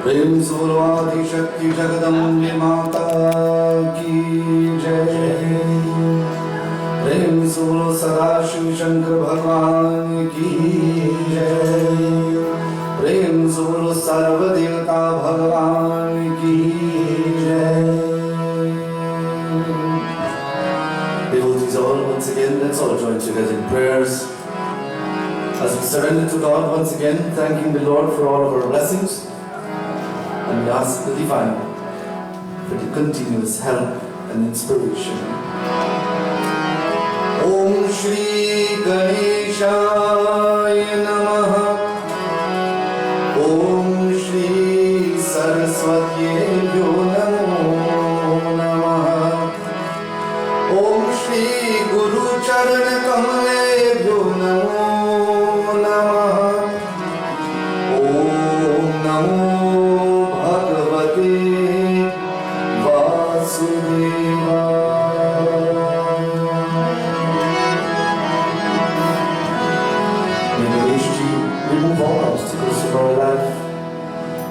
प्रेम सर्वाधि शक्ति जगदम्बे माता की जय। प्रेम सोलो सदाशिव शंकर भगवान की जय। प्रेम सोलो सर्वदेवता भगवान की जय। Devotees all, once again, let's all join together in prayers as we surrender to God once again, thanking the Lord for all of our blessings, and we ask the Divine for the continuous help and inspiration. Om Shri Ganeshaya Namaha. Om Shri Saraswati Namo Namaha. Om Shri Guru Charan Kamalebhyo Namo Namaha. Om Namo Bhagavate Vasudevaya. May Manoj remove all obstacles in our life.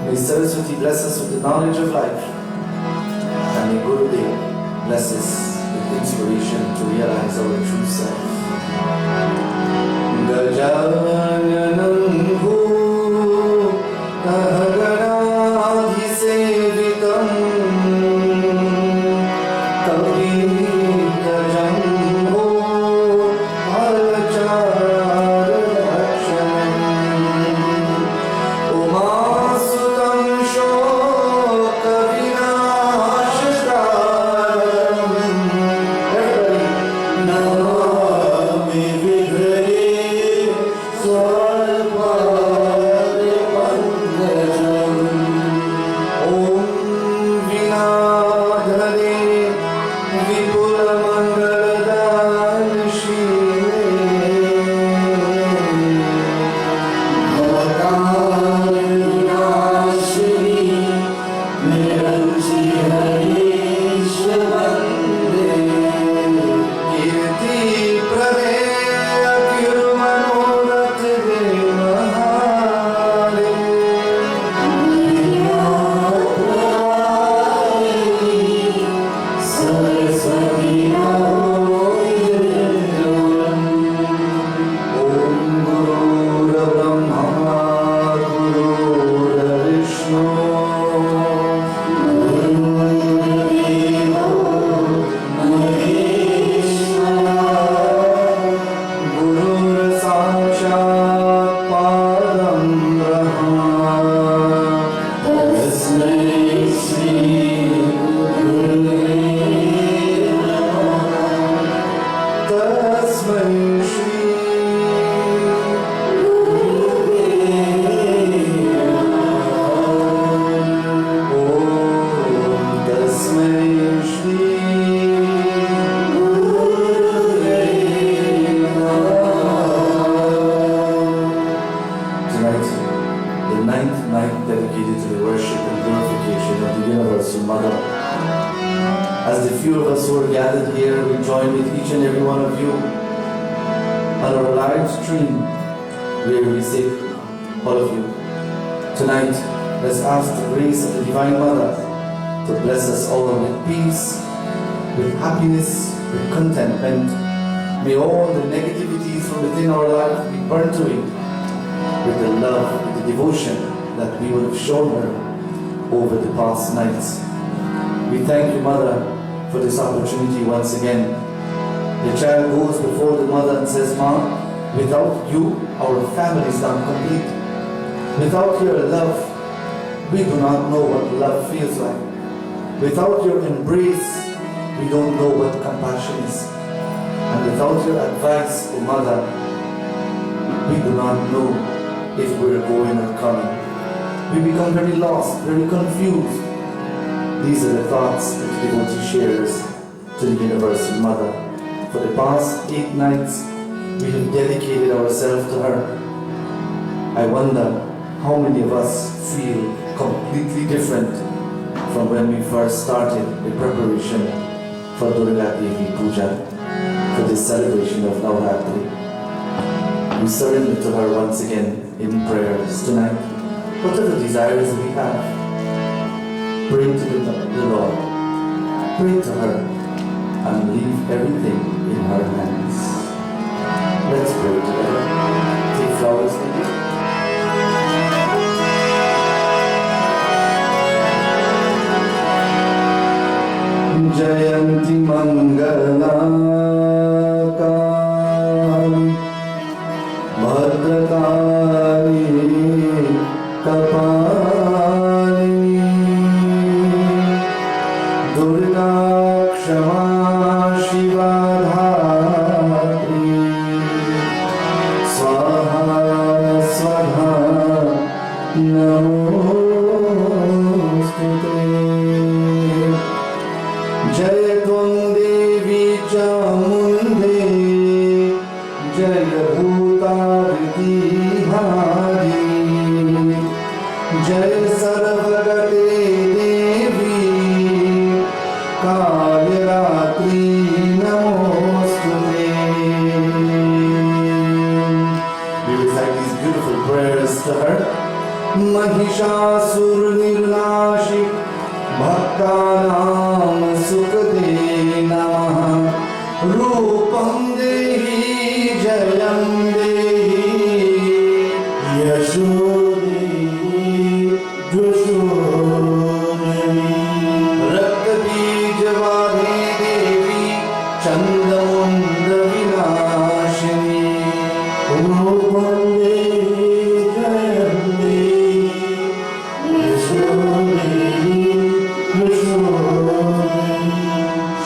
May Saraswati bless us with the knowledge of life. And may Gurudev bless us with inspiration to realize our true self. Gajananam Bhutanagadadhisevitam Kavittajambo Bhalacharadhakshanam Umasutam Shokavinashkaram Namami Vigare Swarpade Pankajam Om Vinadhare Vipula Mangaladhan Shive Bhavatar Vinashini Niranji Harish Vande Kirti Prade Akir Manorat Devahare Saraswati Om Guru Brahma Guru Vishnu Guru Sakshat Param Brahma Tasmai Shri Gurave Namah. Tasmai Shri Om Tasmai Shri Tonight, the ninth night dedicated to the worship and glorification of the Universal Mother. As the few of us who are gathered here, we join with each and every one of you on our live stream, where we say, all of you, tonight, let's ask the grace of the Divine Mother to bless us all with peace, with happiness, with contentment. May all the negativities from within our life be burnt away with the love, with the devotion that we would have shown her over the past nights. We thank you, Mother, for this opportunity once again. The child goes before the mother and says, "Ma, without you, our family is not complete. Without your love, we do not know what love feels like. Without your embrace, we don't know what compassion is. And without your advice, O Mother, we do not know if we're going or coming. We become very lost, very confused." These are the thoughts that the devotee shares to the Universal Mother. For the past 8 nights, we have dedicated ourselves to her. I wonder how many of us feel completely different from when we first started the preparation for Durga Devi Puja, for this celebration of Navraatri. We surrender to her once again in prayers tonight. Whatever desires we have, Pray to the Lord. Pray to her and leave everything in her hands. Let's pray together. Take flowers with you. Jayanti Mangalakari Bhadrakari Kapali Durga Kshama Shiva Dhatri Swaha Swadha Namostute Jai Tvam Devi Chamundi Jai Bhutariti Hari Jai Sarvagate Devi Kalyaratri Namostute. We recite these beautiful prayers to her. Mahishasur Nirnashik Bhaktanam Sukade Namaha Rupam Dehi Jayam Dehi Yashodhi Dushodhi Raktabijavadhe Devi Chandamunda Vinashini Rupam Dehi Jayam Dehi Yashodhi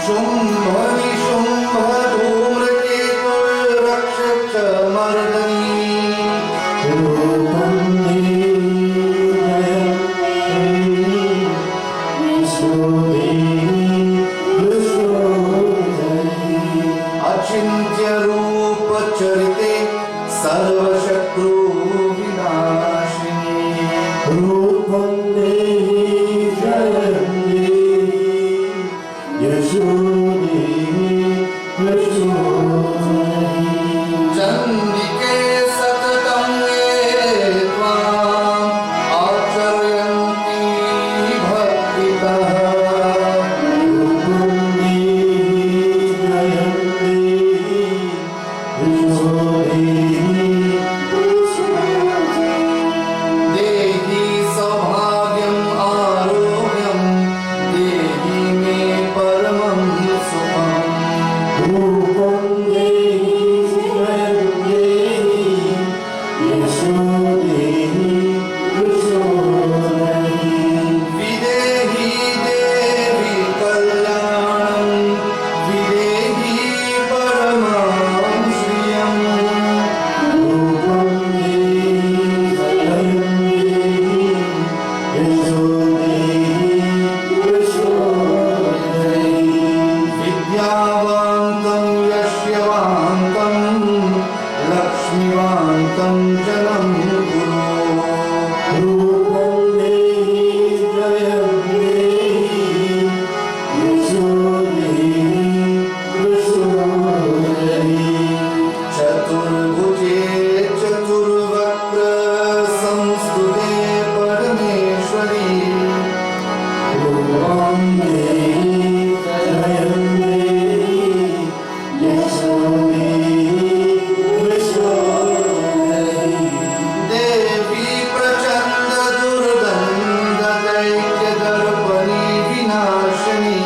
Shumbhani Shumbha Dhumraketu Rakshak Mardani Rupam Achintya Rupa Charite Sarva Shakru Vinashini Rupam Dehi Jayam Dehi Yashodhi Yashodhi Chandike Satatam Etvam Acharyanti Bhaktitah Rupam Dehi Jayam Dehi Yashodhi Dehi Saubhagyam Arogyam Dehi Me Paramam Sukham Rupam Dehi Jayam Dehi Yashodhi Yashodhi Videhi Devi Kalyanam Videhi Paramam Shriyam Rupam Dehi Jayam Dehi Yashodhi Yashodhi Vidyavantam Yashyavantam Lakshmivantam Janam Guru Rupam Dehi Jayam Dehi Yashodhi Yashodhi Chaturbhuje Chaturvakra Samstude Parameshwari Rupam Dehi Jayam Dehi Yashodhi Yashodhi Devi Prachanda Durganda Daitya Darpani Vinashani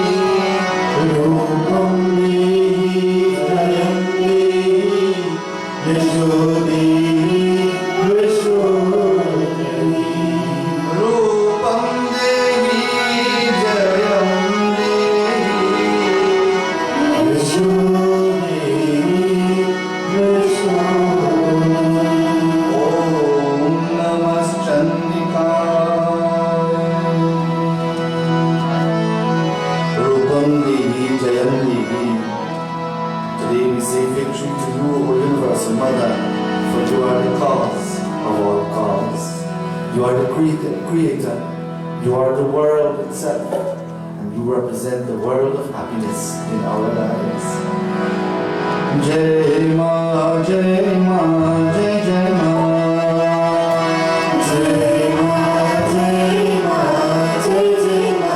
Rupam Dehi Jayam Dehi Yashodhi Yashodhi Rupam Dehi Jayam Dehi Yashodhi Yashodhi Om Namah Chandikaya Rupam Dehi Jayam Dehi. Today we say victory to you, O Universal Mother, for you are the cause of all cause. You are the creator. You are the world itself. And you represent the world of happiness in our lives. Jai Ma, Jai Ma, Jai Jai Ma. Jai Ma, Jai Ma, Jai Jai Ma.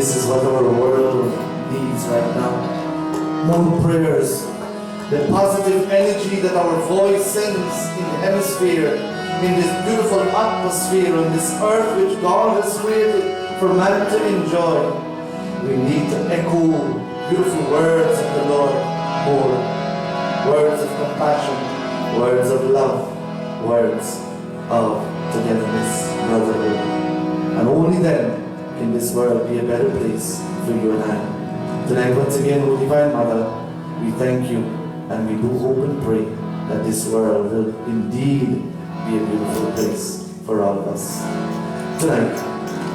This is what our world needs right now. More prayers, the positive energy that our voice sends in the hemisphere, in this beautiful atmosphere on this earth which God has created for man to enjoy. We need to echo beautiful words of the Lord more. Words of compassion, words of love, words of togetherness, brotherhood. And only then can this world be a better place for you and I. Tonight, once again, O Divine Mother, we thank you and we do hope and pray that this world will indeed be a beautiful place for all of us. Tonight,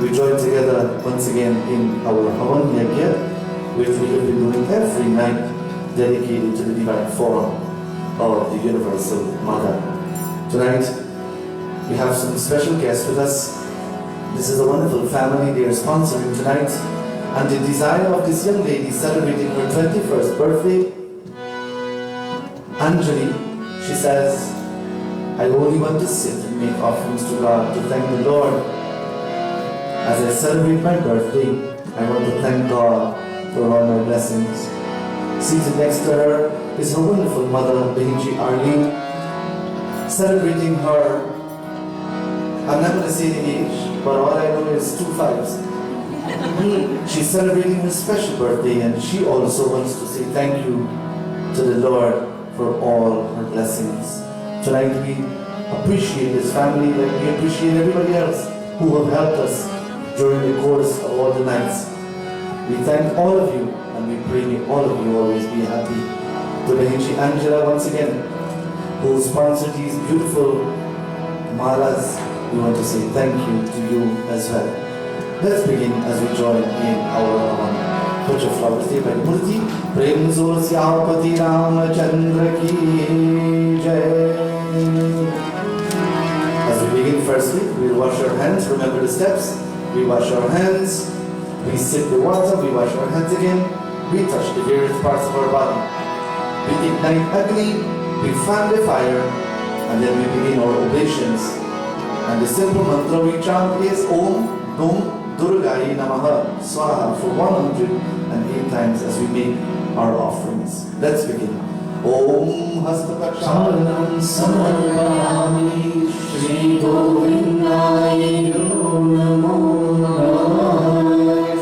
we join together once again in our Bhavan Yajna, which we have been doing every night, dedicated to the divine form of the Universal Mother. Tonight, we have some special guests with us. This is a wonderful family they are sponsoring tonight, and the desire of this young lady celebrating her 21st birthday, Anjali, she says, I only want to sit and make offerings to God to thank the Lord. As I celebrate my birthday, I want to thank God for all my blessings. Seated next to her is her wonderful mother, Behinji Arlene, celebrating her, I'm not going to say the age, but all I know is 2 5s. She's celebrating her special birthday, and she also wants to say thank you to the Lord for all her blessings. Tonight we appreciate this family like we appreciate everybody else who have helped us during the course of all the nights. We thank all of you, and we pray may all of you always be happy. To Behinji Angela once again, who sponsored these beautiful malas, we want to say thank you to you as well. Let's begin as we join in our Bhavan. Put your flowers there by Murti. Prem Zor Syapati Ramachandra Ki Jai. As we begin, firstly, we'll wash our hands. Remember the steps. We wash our hands. We sip the water. We wash our hands again. We touch the various parts of our body. We ignite Agni. We fan the fire. And then we begin our oblations. And the simple mantra we chant is Om Dum Durgayi Namaha Swaha for 108 times as we make our offerings. Let's begin. Om Hastakaksharanam Samarpayami Shri Govindayi Namo Namah.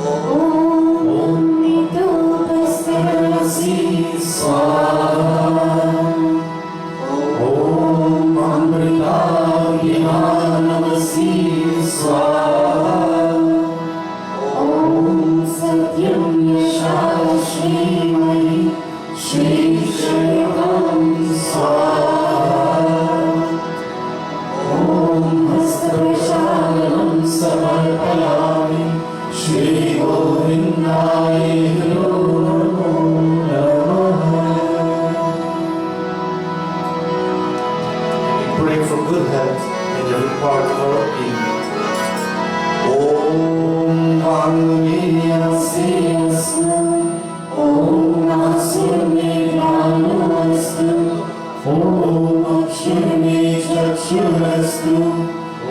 Om Nitopasarasi Swaha. Om Amrita Gyanamasi Swaha. Om Satyam Yashashri Shri Shivam Swaha. Om Hastakaksharanam Samarpayami Shri Govindayi Namo Namah. We pray for good health in every part of our being. Om Vangamiyastu, Om Asurmirastu, Om Akshurme Chakshurastu,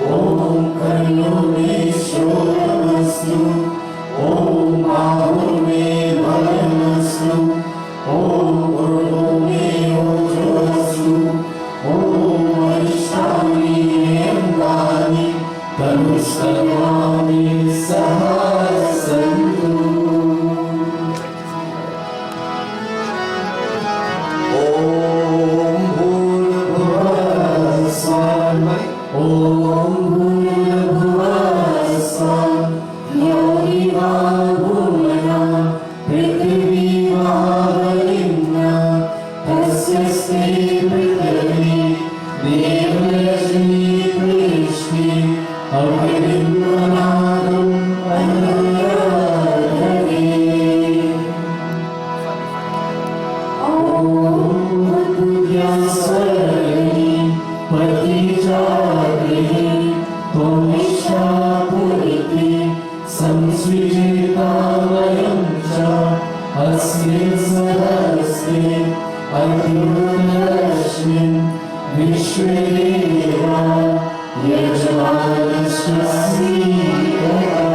Om Karnome Shrodamastu, Om Ahurme Bhalamastu, Om Urdome Ojrastu, Om Arishtani Yamdani, Tanushtamami Sahasantu. Om Bhurabhuvah Swami. Om Bhurabhuvah Swam, Yogiva Bhuvana, Prithviva Valimna, Tasyaste Prithvi, Devrajni Prishti, Avirimmanadam Anuragare. Om Bhudya Swarani, Patijagrihi, Tomisha Puriti, Samsvijita Vayamcha, Asmin Sarasve, Adyurashmin, Vishvedeva, Yajvanashasya.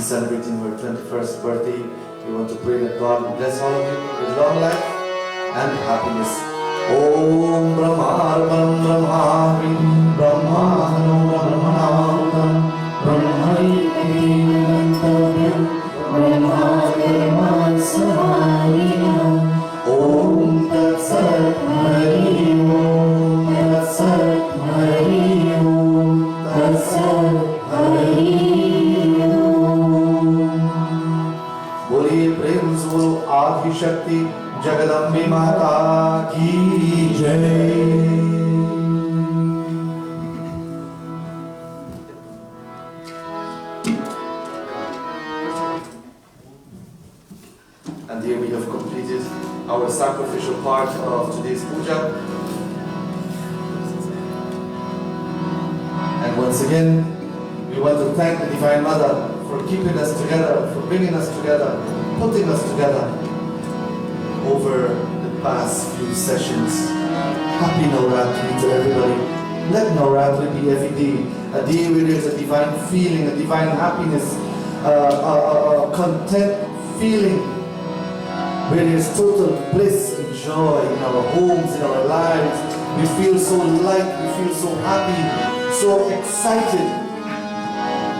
Celebrating her 21st birthday. We want to pray that God will bless all of you with long life and happiness. Om Brahmarpanam Brahmavi Brahmano Brahmanam Brahmaikrimantavyam Brahmakarman Sahariyam Om Tat Sat Hari Om Tat Sat Hari Om Tat Sat Hari आदि शक्ति जगदम्बे माता की जय। And here we have completed our sacrificial part of today's puja. And once again, we want to thank the Divine Mother for keeping us together, for bringing us together, putting us together over the past few sessions. Happy Navraatri to everybody. Let Navraatri be every day a day where there's a divine feeling, a divine happiness, a content feeling, where there's total bliss and joy in our homes, in our lives. We feel so light, we feel so happy, so excited.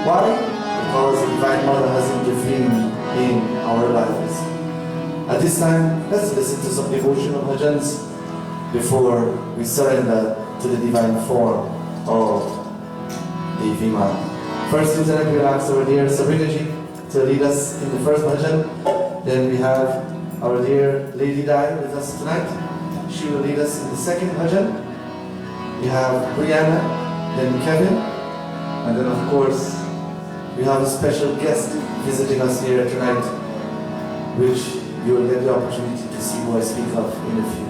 Why? Because the Divine Mother has intervened in our lives. At this time, let's listen to some devotional bhajans before we surrender to the divine form of Devi Ma. First, we'll ask our dear Sabrina-ji to lead us in the first bhajan. Then we have our dear Lady Dai with us tonight. She will lead us in the second bhajan. We have Brianna, then Kevin, and then of course, we have a special guest visiting us here tonight, which you will get the opportunity to see who I speak of in a few.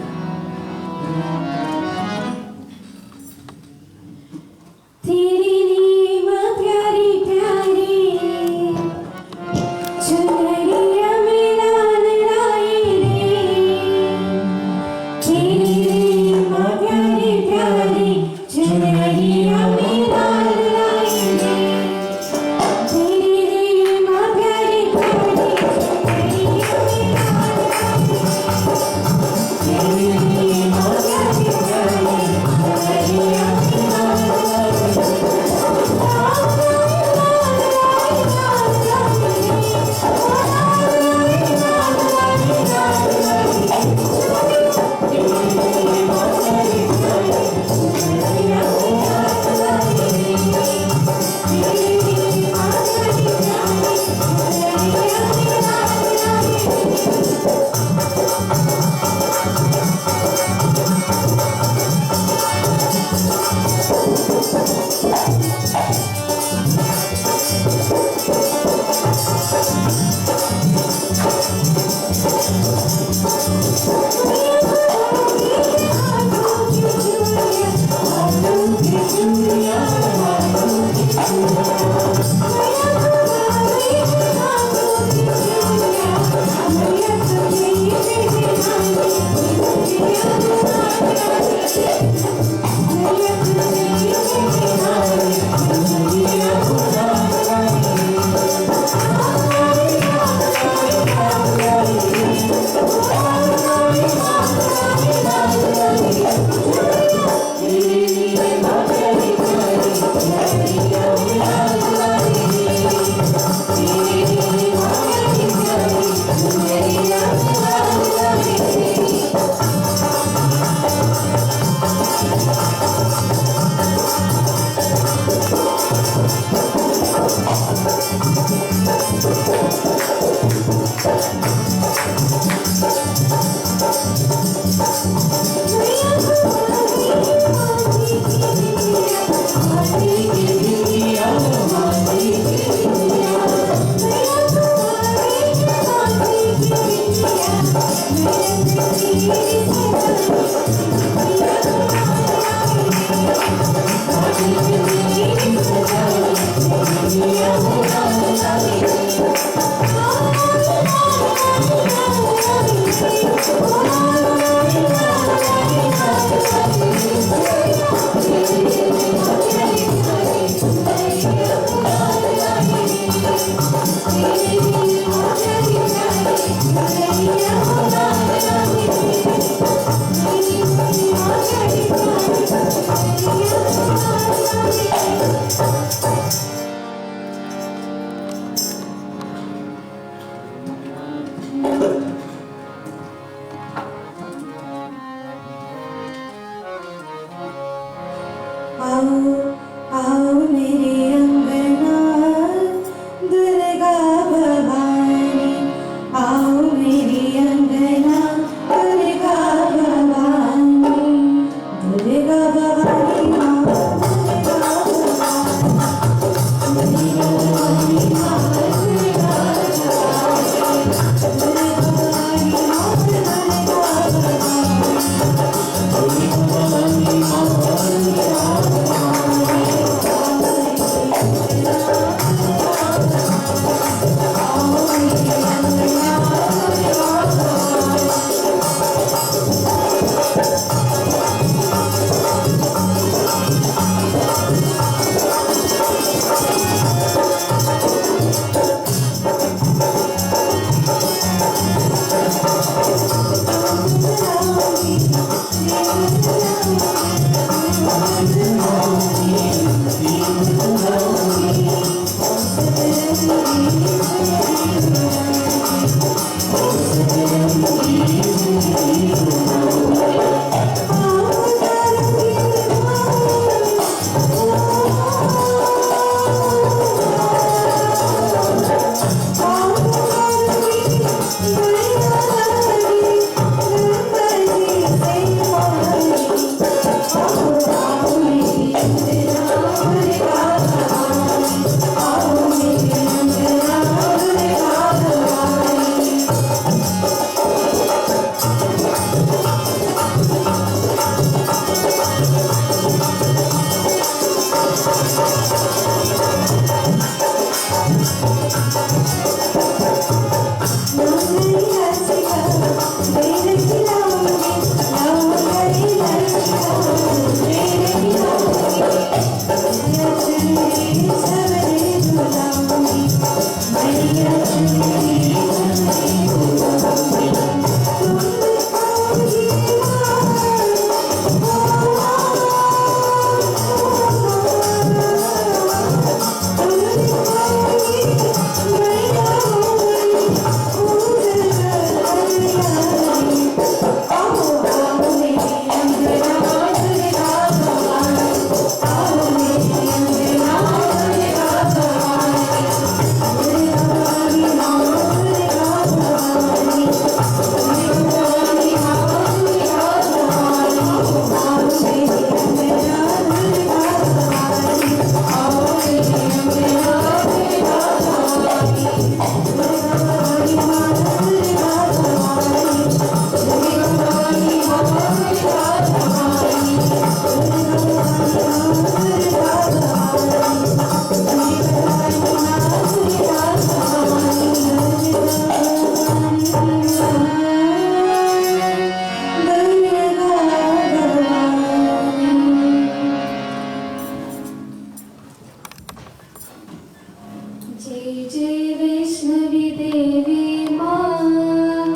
जय जय वैष्णवी देवी माँ,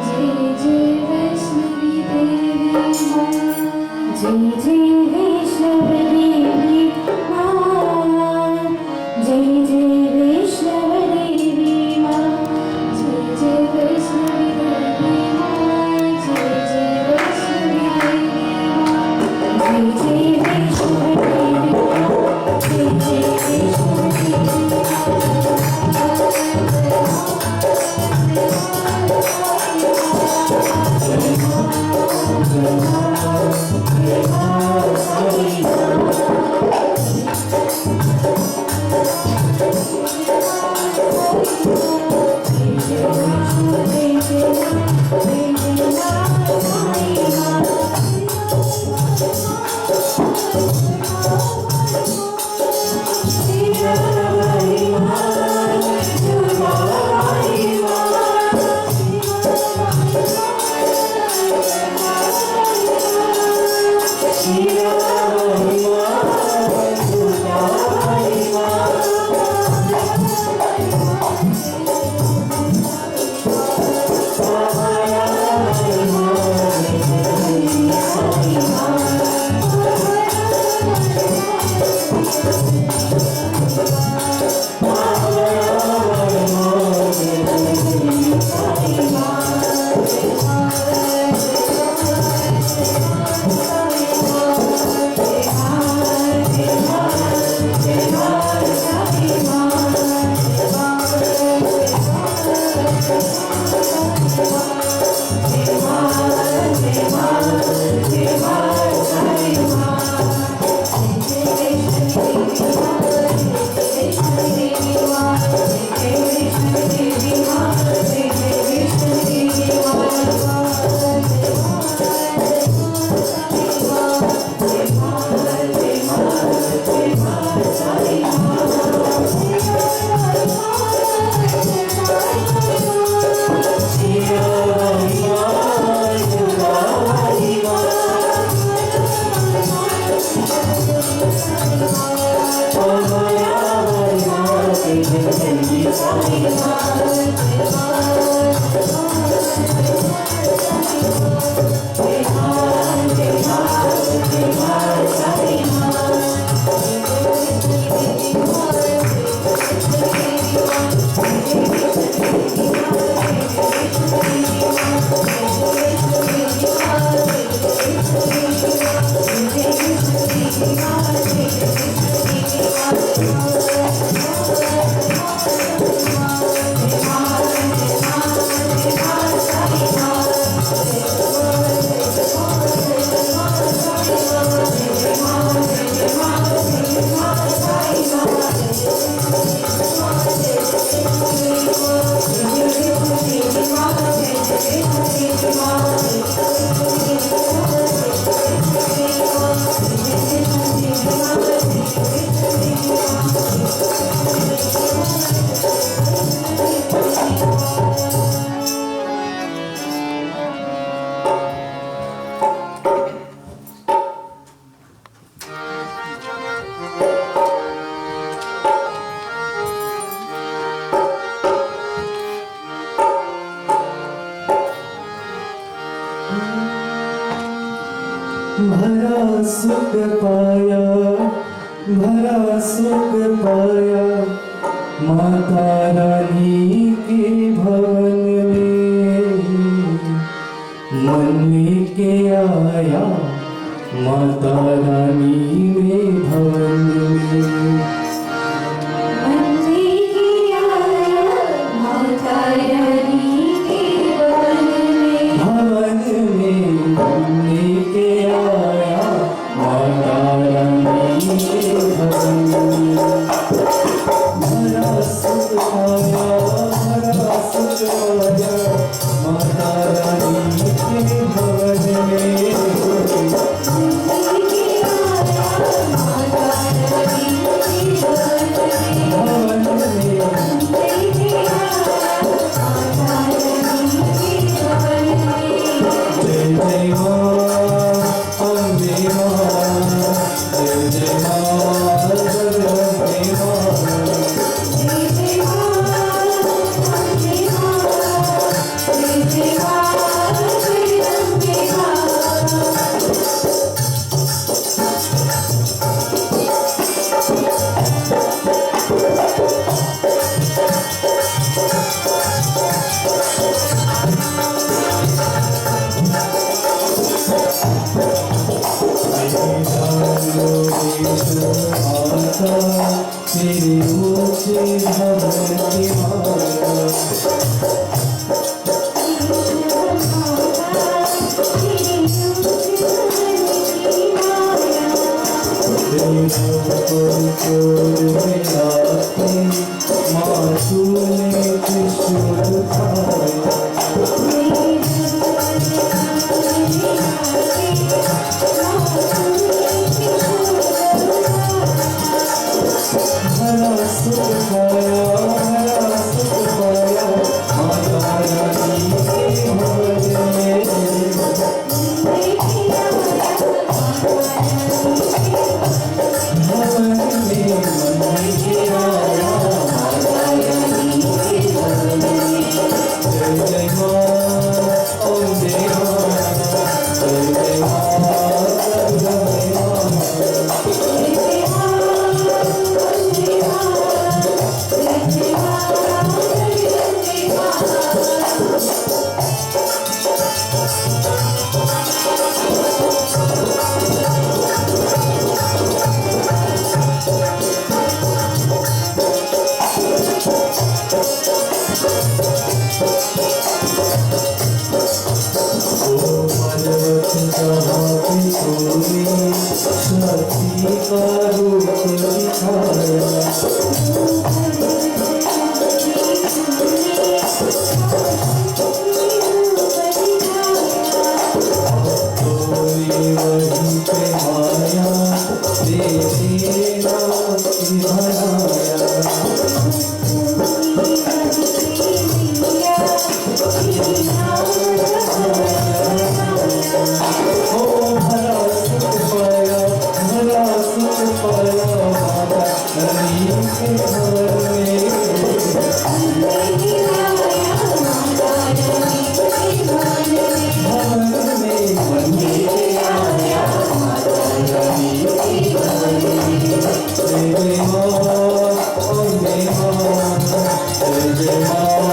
जय जय वैष्णवी देवी माँ, जय जय वैष्णवी देवी माँ, जय जय वैष्णवी देवी माँ, जय जय वैष्णवी देवी माँ, जय जय वैष्णवी देवी माँ, जय जय वैष्णवी देवी माँ, जय जय वैष्णवी देवी भरा सुख पाया, भरा सुख पाया, माता रानी के भवन में मन लेके आया, माता रानी में भवन में माता रानी के भवन में माता तेरे ऊंचे भवन की माता माँ तूने त्रिशूल उठाया हरा सुख पाया हरा सुख पाया माता रानी के भवन में भवन में मन के आया माता रानी के भवन में जय जय माँ ओम जय माँ जय जय माँ जय शक्ति का रूप दिखाया वहीं पे आया तेरे नाम की बनाया हरा सुख पाया माता रानी के भवन में भवन में मन के आया माता रानी के भवन में जय जय माँ ओम जय माँ जय जय माँ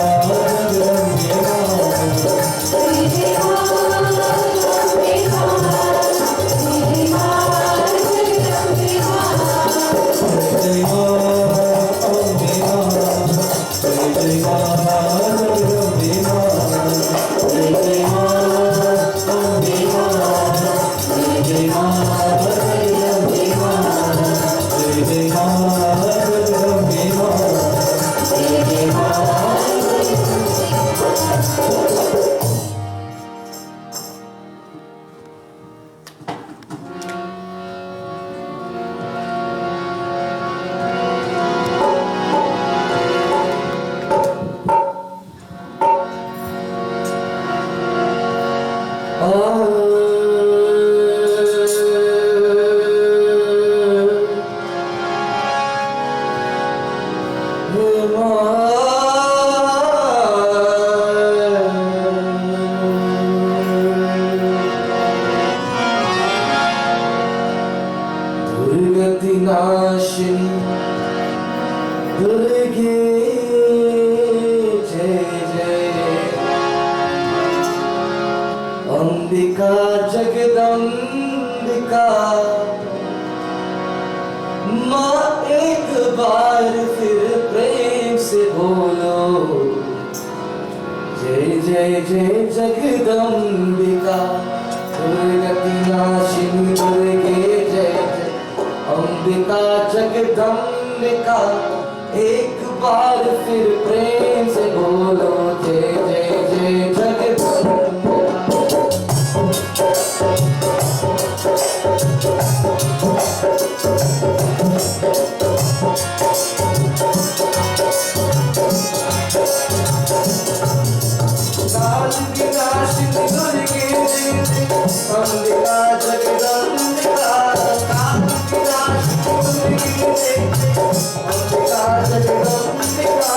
जय माँ अंबिका जगदम्बिका माँ एक बार फिर प्रेम से बोलो जय जय जय जगदम्बिका दुर्गति नाशिनी दुर्गे जय जय अंबिका जगदम्बिका एक बार फिर प्रेम से बोलो जय जय जय जगदम्बिका अंबिका जगदम्बिका अंबिका जगदम्बिका अंबिका जगदम्बिका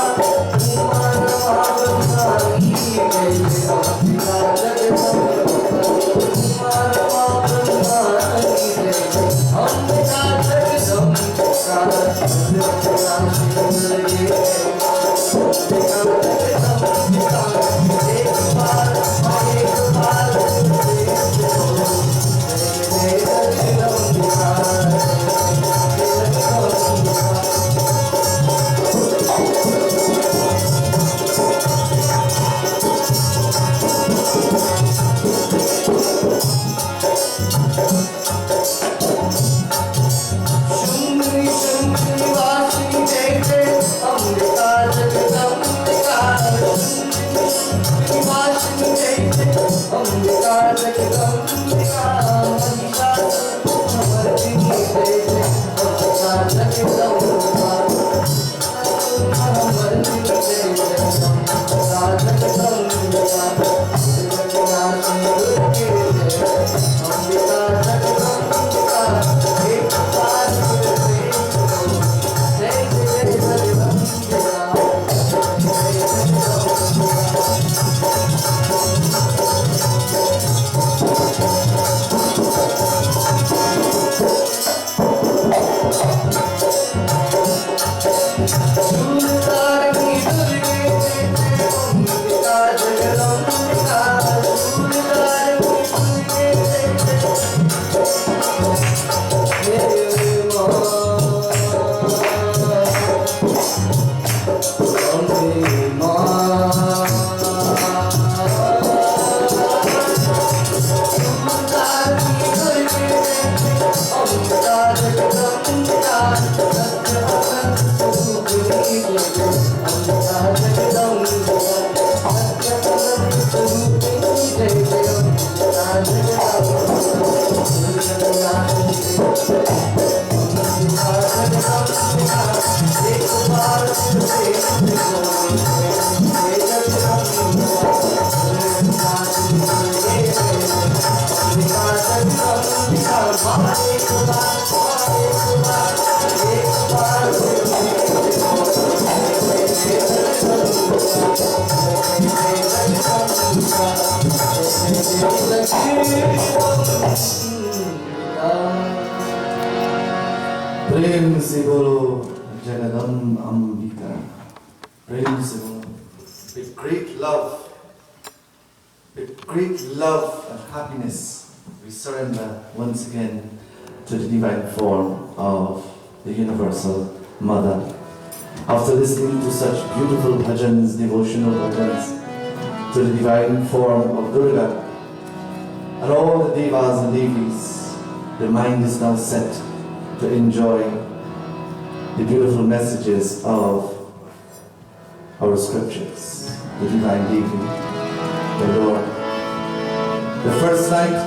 प्रेम से बोलो जगदम अंबिका प्रेम से बोलो with great love and happiness we surrender once again to the divine form of the universal mother. After listening to such beautiful bhajans, devotional bhajans to the divine form of Durga and all the devas and devis, the mind is now set to enjoy the beautiful messages of our scriptures, the divine Devi, the Lord. The first night,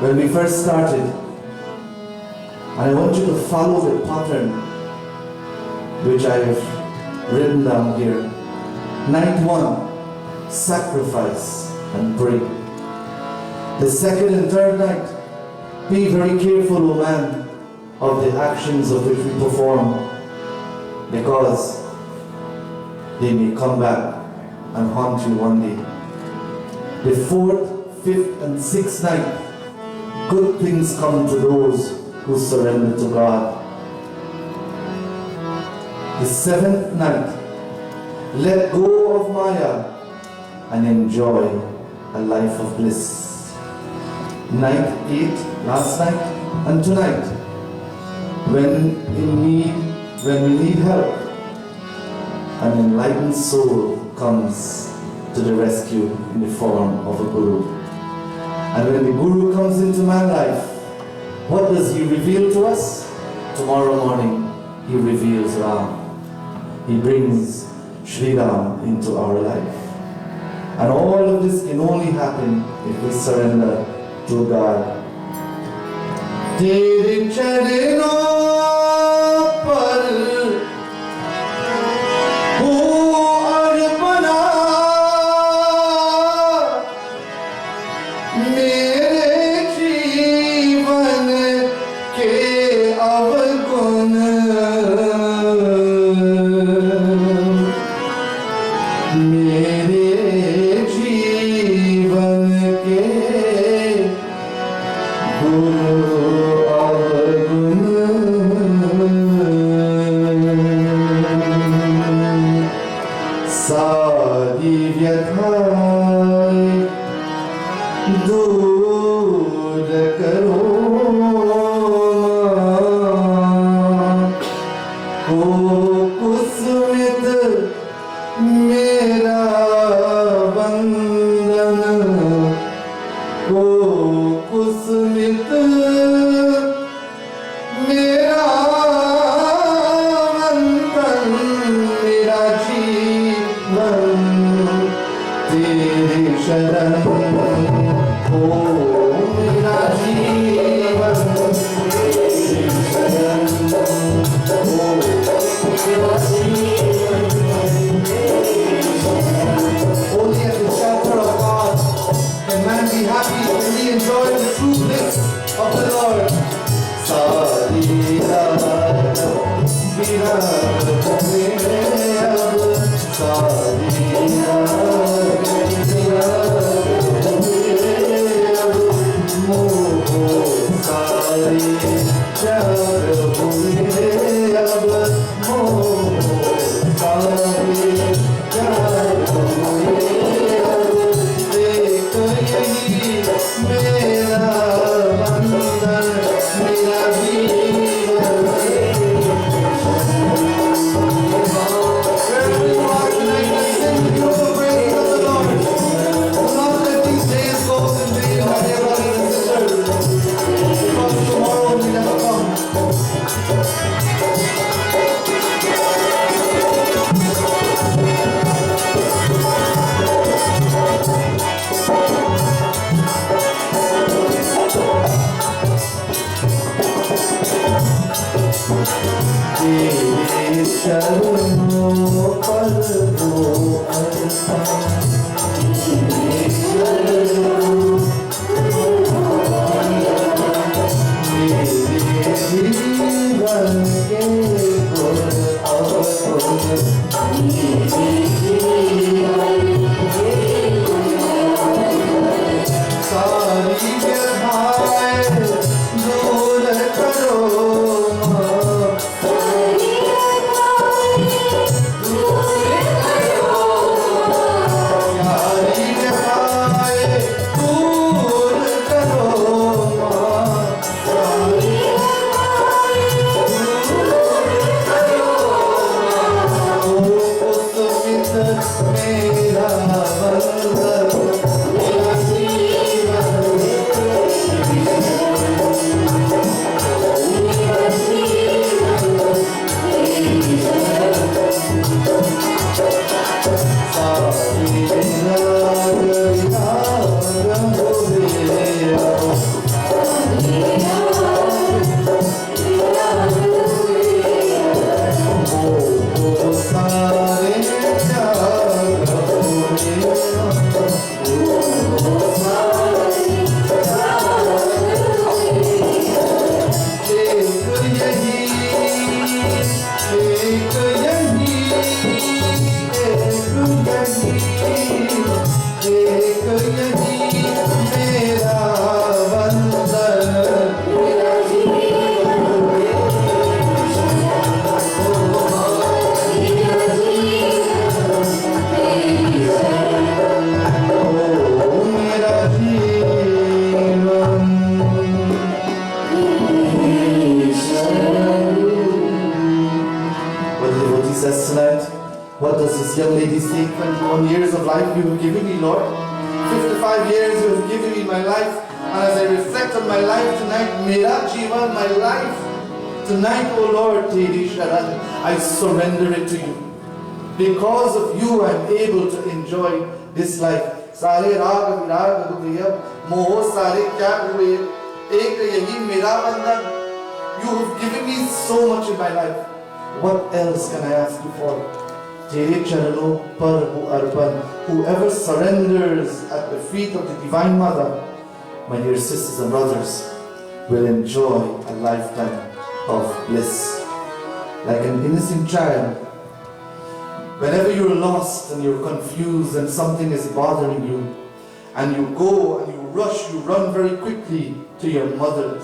when we first started, and I want you to follow the pattern which I have written down here. Night 1, sacrifice and pray. The second and third night, be very careful, O man, of the actions of which we perform, because they may come back and haunt you one day. The fourth, fifth, and sixth night, good things come to those who surrender to God. The seventh night, let go of Maya and enjoy a life of bliss. Night 8, last night, and tonight, when we need help, an enlightened soul comes to the rescue in the form of a guru. And when the guru comes into my life, what does he reveal to us? Tomorrow morning, he reveals Ram. He brings Sri Ram into our life. And all of this can only happen if we surrender to God. Tere charanon par ho arpana mere jeevan ke avgun mere jeevan ke guru avgun What does this young lady say? 21 years of life you have given me, Lord. 55 years you have given me my life. And as I reflect on my life tonight, Mera Jivan, my life, tonight, O Lord, Teri Sharan, I surrender it to you. Because of you, I am able to enjoy this life. Sare raag virag gudiyam, moh sare kya hue, ek yahi mera bandan. You have given me so much in my life. What else can I ask you for? Tere charano par hu arpan. Whoever surrenders at the feet of the Divine Mother, my dear sisters and brothers, will enjoy a lifetime of bliss. Like an innocent child, whenever you're lost and you're confused and something is bothering you, and you go and you rush, you run very quickly to your mother.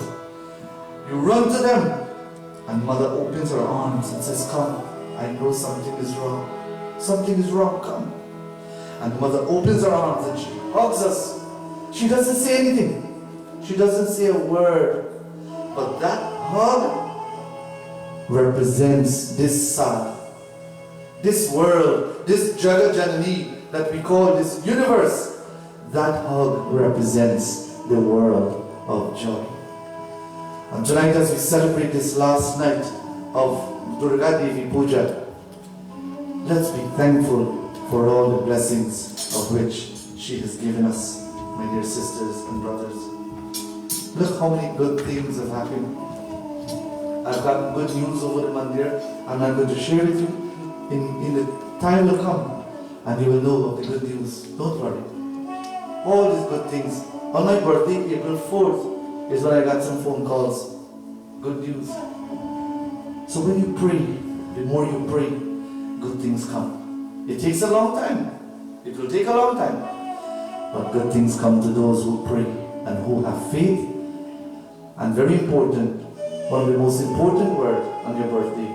You run to them, and mother opens her arms and says, come, I know something is wrong. Something is wrong, come. And mother opens her arms and she hugs us. She doesn't say anything. She doesn't say a word. But that hug represents this side, this world, this Jagat Janani that we call this universe. That hug represents the world of joy. And tonight, as we celebrate this last night of Durga Devi Puja, let's be thankful for all the blessings of which she has given us, my dear sisters and brothers. Look how many good things have happened. I've got good news over the Mandir, and I'm going to share with you in the time will come, and you will know of the good news. Don't worry. All these good things. On my birthday, April 4th, is when I got some phone calls. Good news. So when you pray, the more you pray, good things come. It takes a long time. It will take a long time. But good things come to those who pray and who have faith. And very important, one of the most important words on your birthday,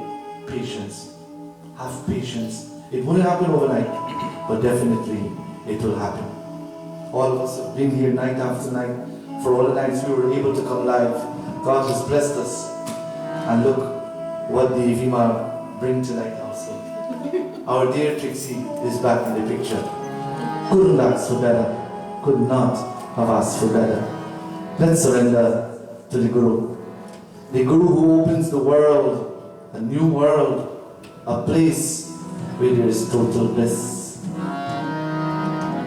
patience. have patience. It won't happen overnight, but definitely it will happen. All of us have been here night after night. For all the nights we were able to come live, God has blessed us. And look what the Vimar bring tonight also. Our dear Trixie is back in the picture. Couldn't ask for better. Could not have asked for better. Let's surrender to the Guru. The Guru who opens the world, a new world, a place where there is total bliss,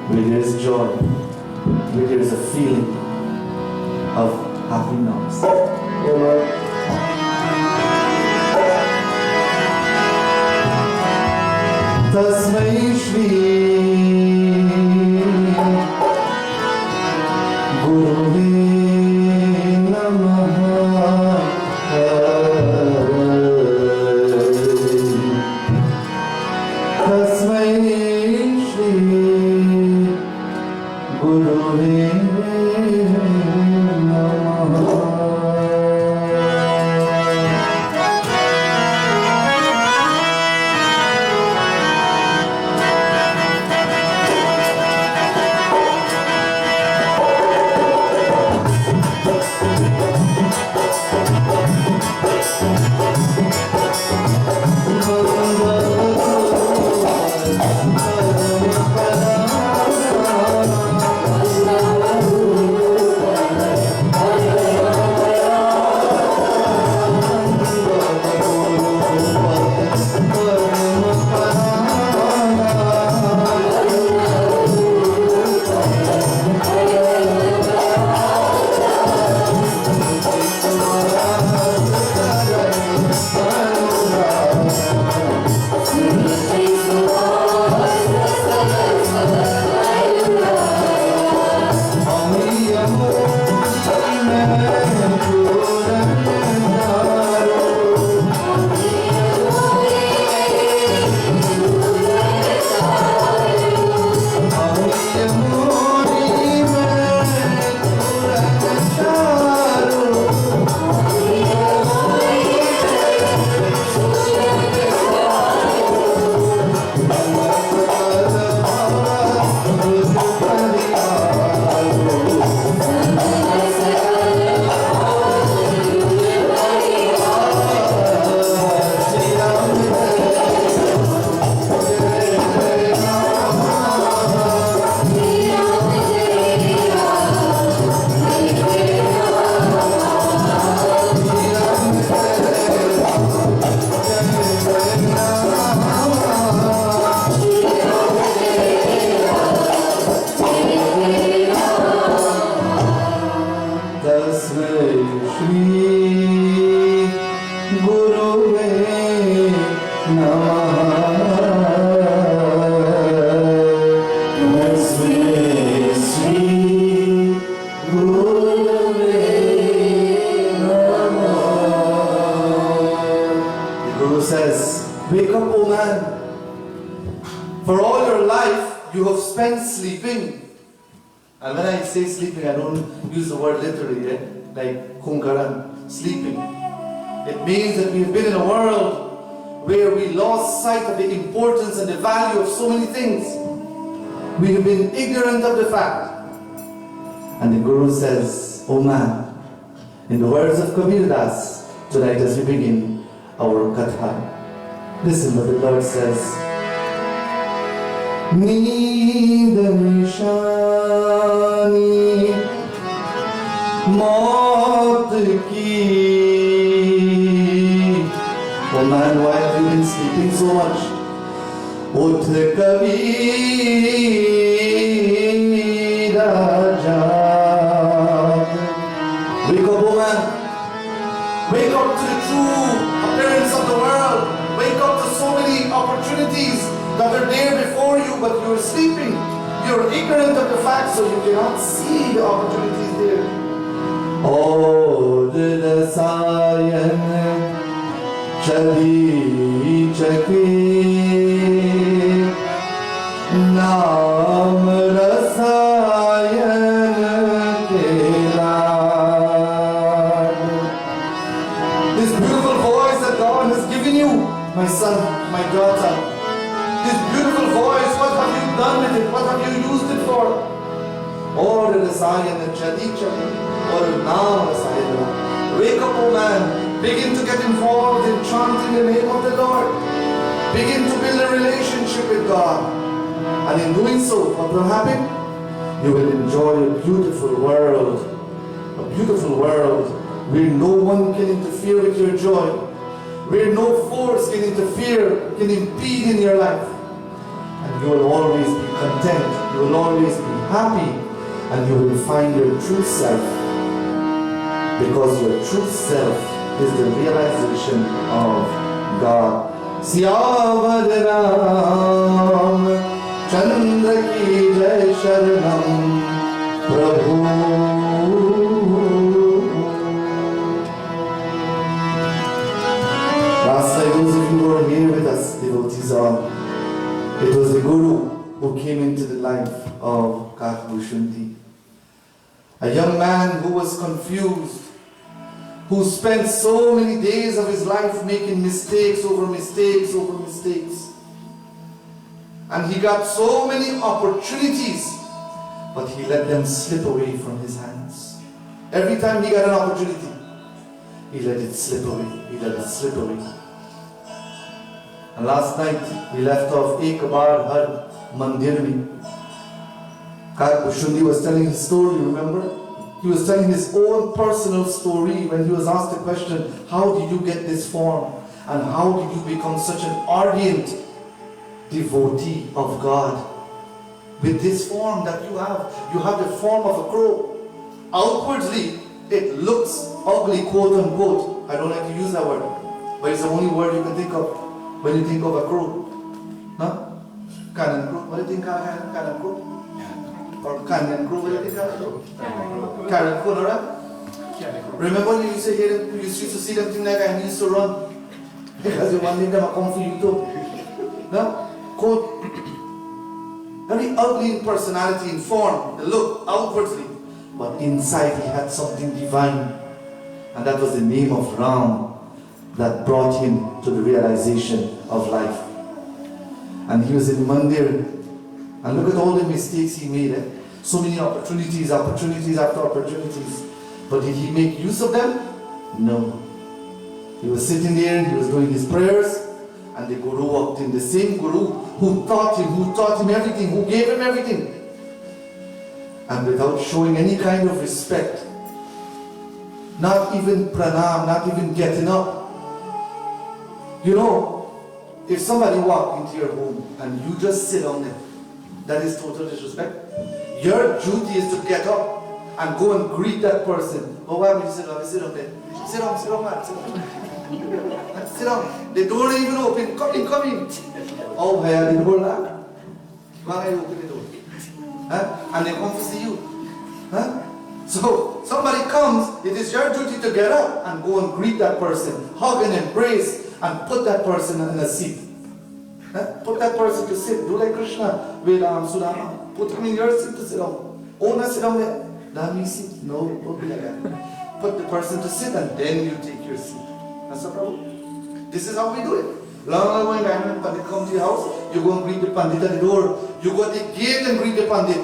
where there is joy, where there is a feeling of happiness. Oh Lord. Tasmai Shri Gurave Namaha. Tasmai Shri Gurave Wake up, O man. For all your life, you have spent sleeping. And when I say sleeping, I don't use the word literally, like kunkaran, sleeping. It means that we've been in a world where we lost sight of the importance and the value of so many things. We have been ignorant of the fact. And the Guru says, O man, in the words of Kabir Das, tonight as we begin our Katha, listen what the Lord says. Neend nishani maut ki. Oh man, why have you been sleeping so much? Uth kabira jaag. Wake up, oh man. Wake up to the true appearance of the world. Wake up to so many opportunities that are there before you, but you're sleeping. You're ignorant of the fact, so you cannot see the opportunities there. Oh, the sayan chali chaki naam rasayan kela. This beautiful voice that God has given you, my son, my daughter, done with it? What have you used it for? Or Rasayan Jadi Chali, or Naam Rasayan. Wake up, O man. Begin to get involved in chanting the name of the Lord. Begin to build a relationship with God. And in doing so, what will happen? You will enjoy a beautiful world. A beautiful world where no one can interfere with your joy. Where no force can interfere, can impede in your life. And you will always be content. You will always be happy. And you will find your true self. Because your true self is the realization of God. Siyavad Ram Chandra ki jai sharanam Prabhu. Last night, those of you who are here with us, devotees are, it was the Guru who came into the life of Kakbhushundi. A young man who was confused, who spent so many days of his life making mistakes over mistakes over mistakes. And he got so many opportunities, but he let them slip away from his hands. Every time he got an opportunity, he let it slip away. He let it slip away. And last night, we left off Ek Baar Har Mandir Mein. Kakbhushundi was telling his story, remember? He was telling his own personal story when he was asked the question, how did you get this form? And how did you become such an ardent devotee of God? With this form that you have the form of a crow. Outwardly, it looks ugly, quote unquote. I don't like to use that word, but it's the only word you can think of when you think of a crow. Huh? Cannon crow. What do you think of cannon crow? Or cannon crow, what do you think of? Cannon crow, right? Remember when you used to hear them, you used to see them thing like that and you used to run? Because you want them to come for you too. No? Quote. Very ugly in personality, in form, the look, outwardly. But inside he had something divine. And that was the name of Ram that brought him to the realization of life. And he was in Mandir. And look at all the mistakes he made. So many opportunities, opportunities after opportunities. But did he make use of them? No. He was sitting there, he was doing his prayers, and the Guru walked in. The same Guru who taught him everything, who gave him everything. And without showing any kind of respect, not even pranam, not even getting up. You know, if somebody walked into your home and you just sit down there, that is total disrespect. Your duty is to get up and go and greet that person. Oh, why would you sit down? Sit down there. Sit down, man. Sit down. Sit down. The door ain't even open. Come in. Oh, where the door locked? Why are you open the door? Huh? And they come to see you. Huh? So, somebody comes, it is your duty to get up and go and greet that person, hug and embrace, and put that person in a seat. Huh? Put that person to sit. Do like Krishna with Sudama. Put him in your seat to sit down. Oh, not sit down there. Let me sit. No, don't be like that. Put the person to sit and then you take your seat. That's the problem. This is how we do it. Long ago when Pandit come to your house, you go and greet the Pandit at the door. You go at the gate and greet the Pandit.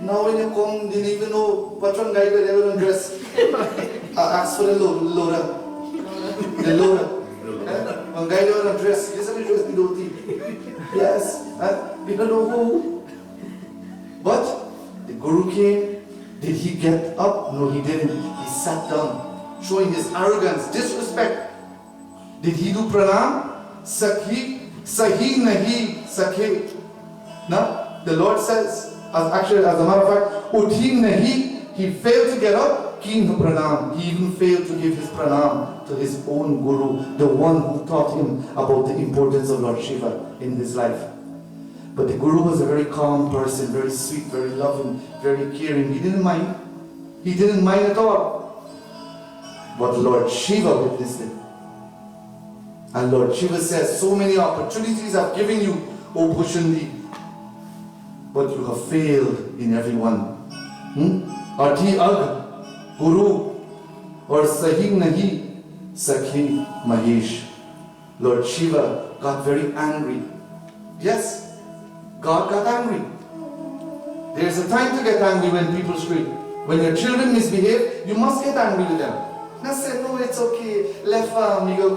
Now when you come, they didn't even know what one guy will ever undress. Ask for the Lora. The Lora. One guy will undress. Yes, I will dress the dhoti. Yes. We don't know who. But the Guru came. Did he get up? No, he didn't. He sat down, showing his arrogance, disrespect. Did he do pranam? Sahi nahi sakhe. No? The Lord says, as a matter of fact, Uthi nahi, he failed to get up, king pranam. He even failed to give his pranam to his own Guru, the one who taught him about the importance of Lord Shiva in his life. But the Guru was a very calm person, very sweet, very loving, very caring. He didn't mind. He didn't mind at all. But Lord Shiva witnessed it. And Lord Shiva says, so many opportunities I've given you, O Bhushundi, but you have failed in every one. Ati ag, Guru, or Sahi nahi, Sakhi Mahesh. Lord Shiva got very angry. Yes, God got angry. There's a time to get angry when people stray. When your children misbehave, you must get angry with them. Not say, no, it's okay. Left arm, you go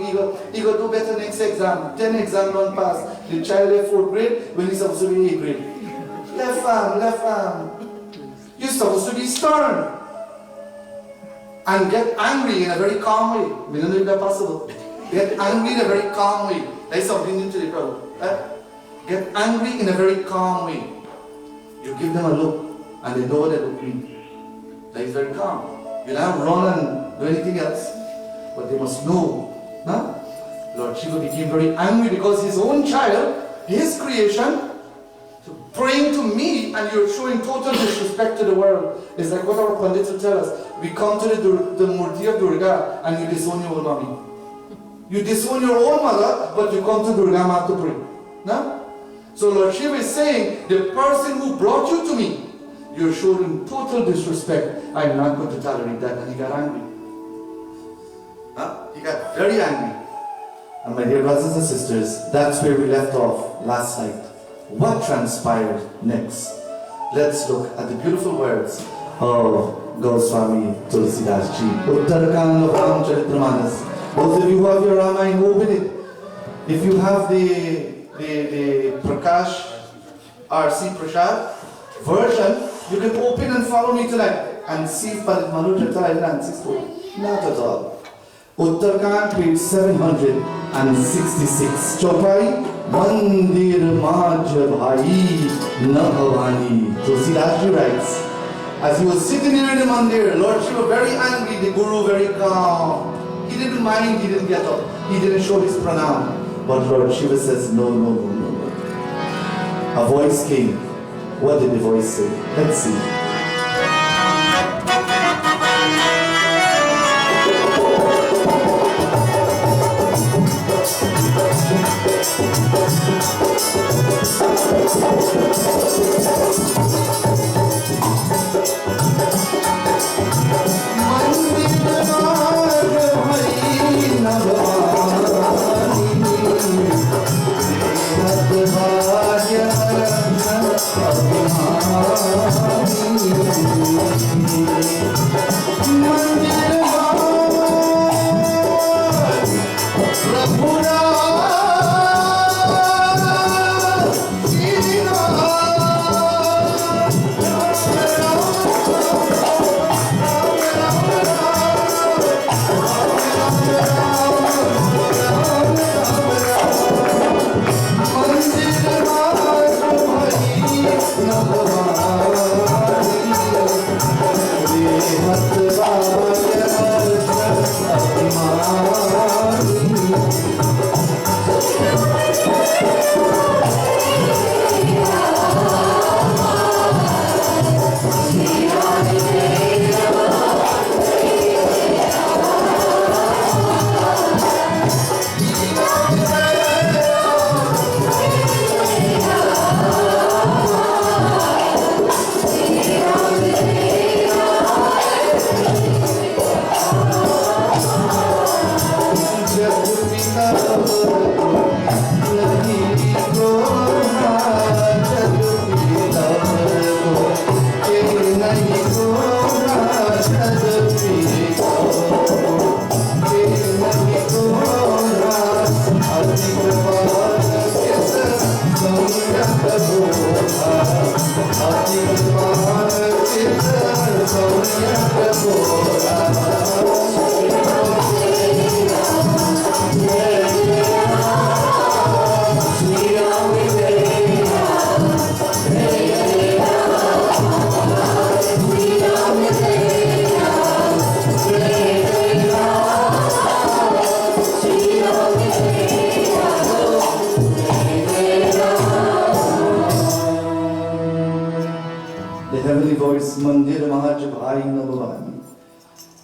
do better next exam. 10 exam don't pass. The child left 4th grade when he's supposed to be 8th grade. Left arm. You're supposed to be stern. And get angry in a very calm way. We don't know if that's possible. Get angry in a very calm way. That's something new to the crowd. Get angry in a very calm way. You give them a look and they know what they look mean. That is very calm. You don't run and do anything else. But they must know. Huh? Lord Shiva became very angry because his own child, his creation, praying to me, and you're showing total disrespect to the world. It's like what our Pandits will tell us. We come to the Murti of Durga and you disown your own mommy. You disown your own mother, but you come to Durga Ma to pray. No? So Lord Shiva is saying, the person who brought you to me, you're showing total disrespect. I'm not going to tolerate that. And he got angry. He got very angry. And my dear brothers and sisters, that's where we left off last night. What transpired next? Let's look at the beautiful words of Goswami Tulsidas Ji. Uttarakhand of Ram Charitramanas. Those of you who have your Ramayana, open it. If you have the Prakash R.C. Prashad version, you can open and follow me tonight and see if Manoj not at all. Uttarakhand, page 766. Chaupai Mandir Maj Bhai Navraatri. Tulsidas Ji writes, as he was sitting here in the mandir, Lord Shiva very angry, the Guru very calm. He didn't mind, he didn't get up, he didn't show his pranam. But Lord Shiva says, no. A voice came. What did the voice say? Let's see.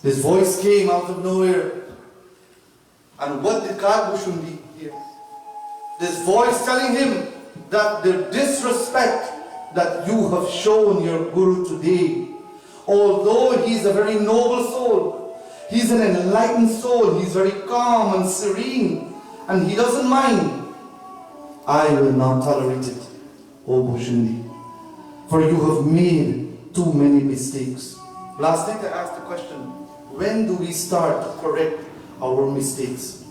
This voice came out of nowhere. And what did Kakbhushundi hear? This voice telling him that the disrespect that you have shown your Guru today, although he's a very noble soul, he's an enlightened soul, he's very calm and serene, and he doesn't mind, I will not tolerate it, O Bhushundi. for you have made too many mistakes. Last night I asked the question, when do we start to correct our mistakes?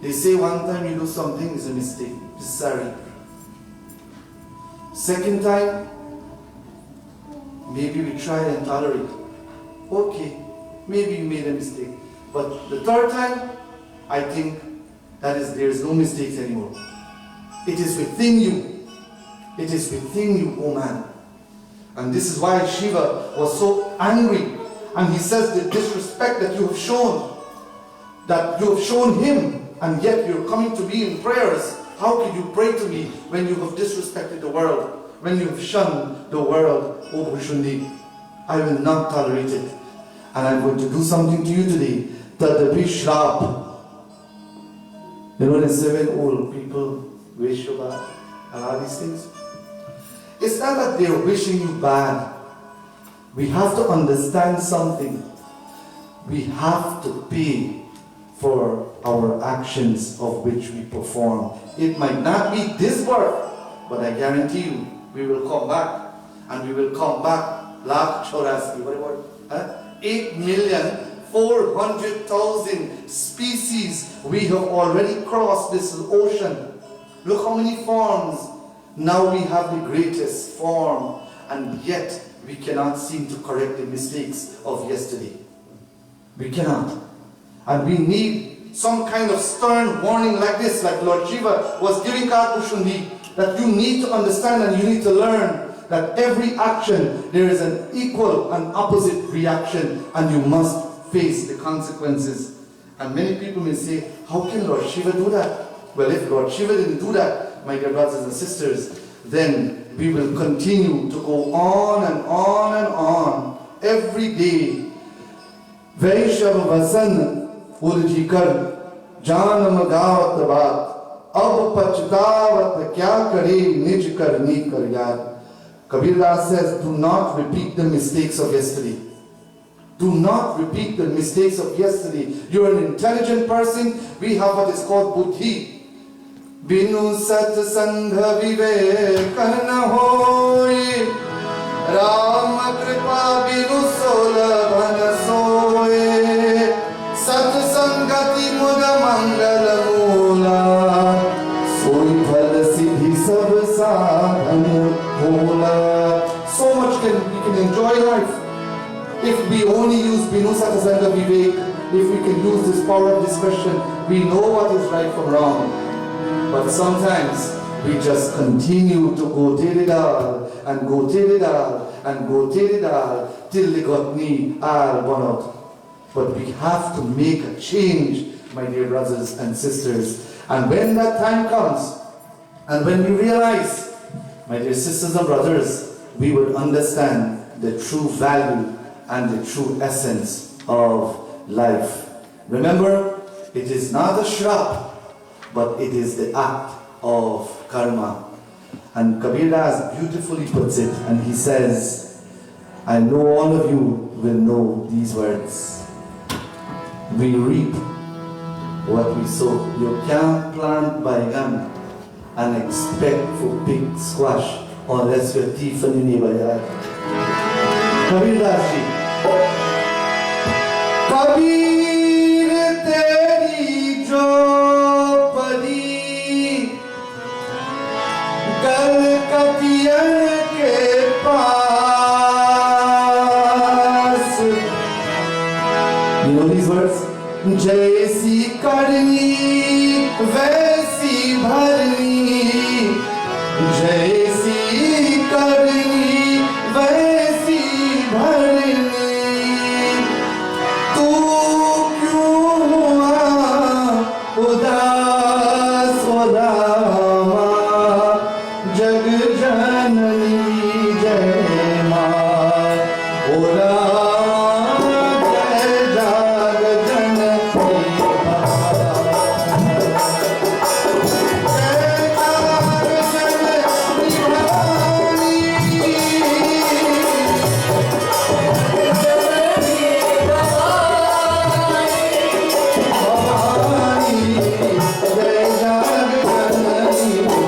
They say one time you do something is a mistake, sorry. Second time, maybe we try and tolerate. Okay, maybe you made a mistake. But the third time, I think there is no mistakes anymore. It is within you. It is within you, oh man. And this is why Shiva was so angry. And he says the disrespect that you have shown him, and yet you're coming to me in prayers. How could you pray to me when you have disrespected the world, when you have shunned the world, O Bhushundi? I will not tolerate it. And I'm going to do something to you today. Tadapi Shrap. You know the 7 old people wish you bad and all these things? It's not that they're wishing you bad. We have to understand something. We have to pay for our actions of which we perform. It might not be this birth, but I guarantee you, we will come back. And we will come back. Lakh Chaurasi, whatever. 8,400,000 species. We have already crossed this ocean. Look how many forms. Now we have the greatest form, and yet we cannot seem to correct the mistakes of yesterday. We cannot. And we need some kind of stern warning like this, like Lord Shiva was giving Kakbhushundi, that you need to understand and you need to learn that every action, there is an equal and opposite reaction, and you must face the consequences. And many people may say, how can Lord Shiva do that? Well, if Lord Shiva didn't do that, my dear brothers and sisters, then we will continue to go on and on and on every day. Vaishnav Vasant Urjikar Janam Gavat Baat Ab Pachdavat Kya Kare Nij Karni Kar Yad. Kabir Das says, do not repeat the mistakes of yesterday. Do not repeat the mistakes of yesterday. You're an intelligent person. We have what is called buddhi. Binu sat sangha vivekan na hoy, Ram kripa binu solabhan soy, Sat sangati muda mangala moola, Soy phal siddhi sab sadhan bhola. So much we can enjoy life if we only use binu sat sangha vivek. If we can use this power of discretion, we know what is right from wrong. But sometimes we just continue to go tiridal and go tiridal and go tiridal till the gotni are born out. But we have to make a change, my dear brothers and sisters. And when that time comes, and when we realize, my dear sisters and brothers, we will understand the true value and the true essence of life. Remember, it is not a shrap, but it is the act of karma. And Kabir Das beautifully puts it, and he says, I know all of you will know these words. We reap what we sow. You can't plant baygan and expect for big squash unless your teeth and your neighbor yard. Kabir Das ji. Kabir teri jo Kalkatiyan ke paas. You know these words? Jaisi karni, vaisi bharni. Jaisi karni, vaisi bharni. Tu kyun hua udas o Rama? Jag Janani Jai Ma, O Rama Jai Jag Janani Ma, Jai Jag Janani Bhavani, Jai Jag Janani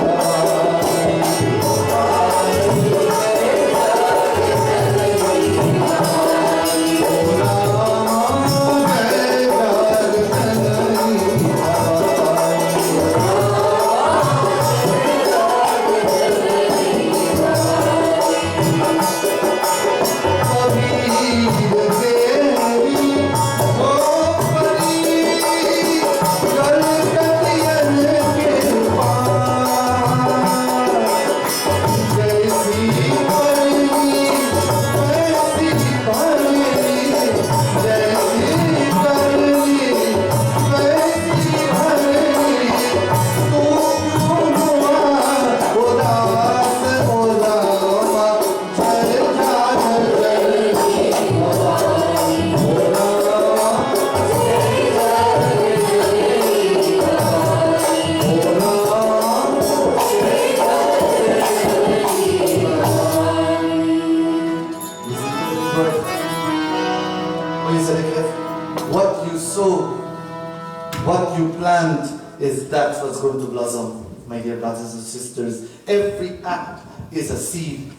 that's what's going to blossom, my dear brothers and sisters. Every act is a seed.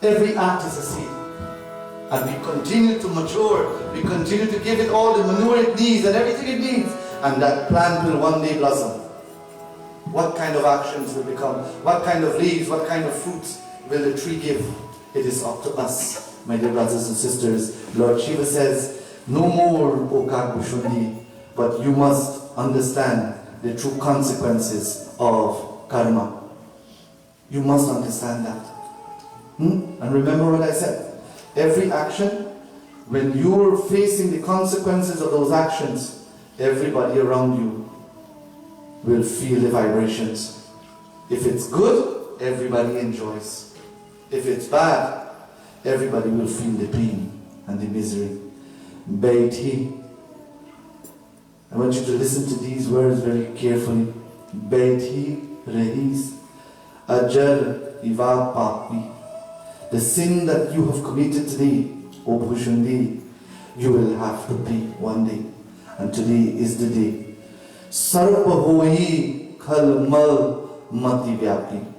Every act is a seed. And we continue to mature. We continue to give it all the manure it needs and everything it needs. And that plant will one day blossom. What kind of actions will become? What kind of leaves? What kind of fruits will the tree give? It is up to us, my dear brothers and sisters. Lord Shiva says, no more, O Kakbhushundi, but you must understand the true consequences of karma. You must understand that. And remember what I said. Every action, when you're facing the consequences of those actions, everybody around you will feel the vibrations. If it's good, everybody enjoys. If it's bad, everybody will feel the pain and the misery. Beiti. I want you to listen to these words very carefully. Beiti Rahis Ajar Iva Papi. The sin that you have committed today, O Bhushundi, you will have to pay one day. And today is the day. Sarpa hoi khalmal mati vyapi.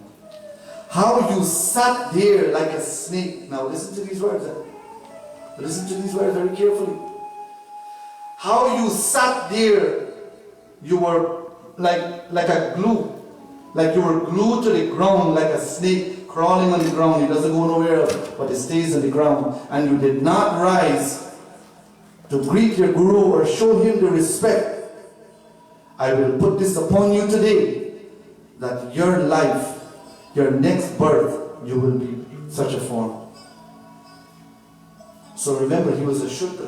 How you sat there like a snake. Now listen to these words. Listen to these words very carefully. How you sat there, you were like a glue. Like you were glued to the ground like a snake crawling on the ground. It doesn't go nowhere else, but it stays on the ground. And you did not rise to greet your guru or show him the respect. I will put this upon you today, that your life, your next birth, you will be such a form. So remember, he was a Shudra.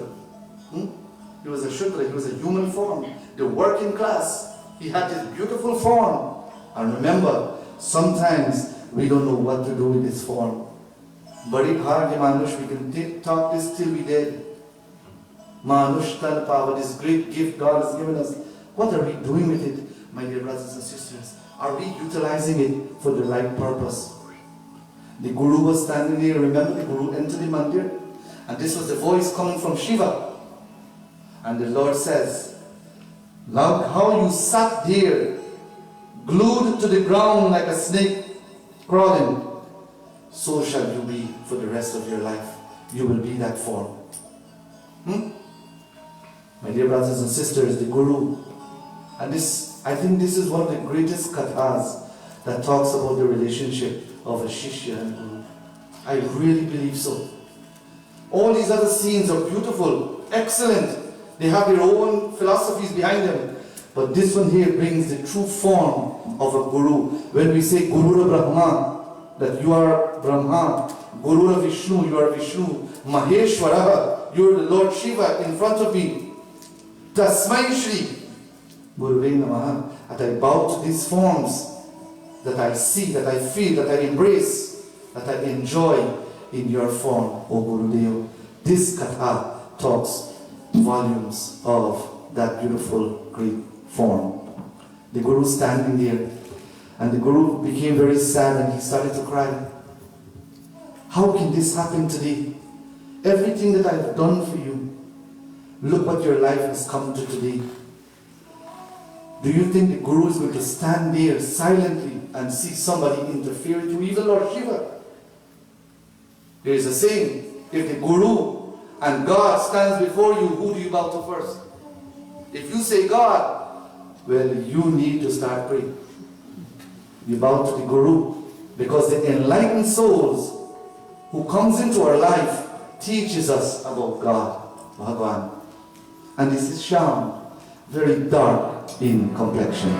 He was a Shudra, he was a human form. The working class, he had this beautiful form. And remember, sometimes we don't know what to do with this form. Badi hard, Manoj, we can talk this till we dead. Manush Tan Power, this great gift God has given us. What are we doing with it, my dear brothers and sisters? Are we utilizing it for the right purpose? The Guru was standing there. Remember, the Guru entered the Mandir, and this was the voice coming from Shiva. And the Lord says, how you sat there, glued to the ground like a snake crawling, so shall you be for the rest of your life. You will be that form. My dear brothers and sisters, the Guru, and this, I think this is one of the greatest kathas that talks about the relationship of a Shishya and Guru. I really believe so. All these other scenes are beautiful, excellent. They have their own philosophies behind them. But this one here brings the true form of a Guru. When we say Guru Brahma, that you are Brahma, Guru Vishnu, you are Vishnu, Maheshwara, you are the Lord Shiva in front of me. Tasmai Shri, Guruve Namaha. And I bow to these forms that I see, that I feel, that I embrace, that I enjoy in your form, O Gurudev. This katha talks volumes of that beautiful, great form. The Guru standing there, and the Guru became very sad and he started to cry. How can this happen today? Everything that I've done for you, look what your life has come to today. Do you think the Guru is going to stand there silently and see somebody interfere with you, even Lord Shiva? There is a saying, if the Guru and God stands before you, who do you bow to first? If you say God, well, you need to start praying. You bow to the Guru, because the enlightened souls who comes into our life teaches us about God, Bhagavan. And this is Shyam, very dark in complexion.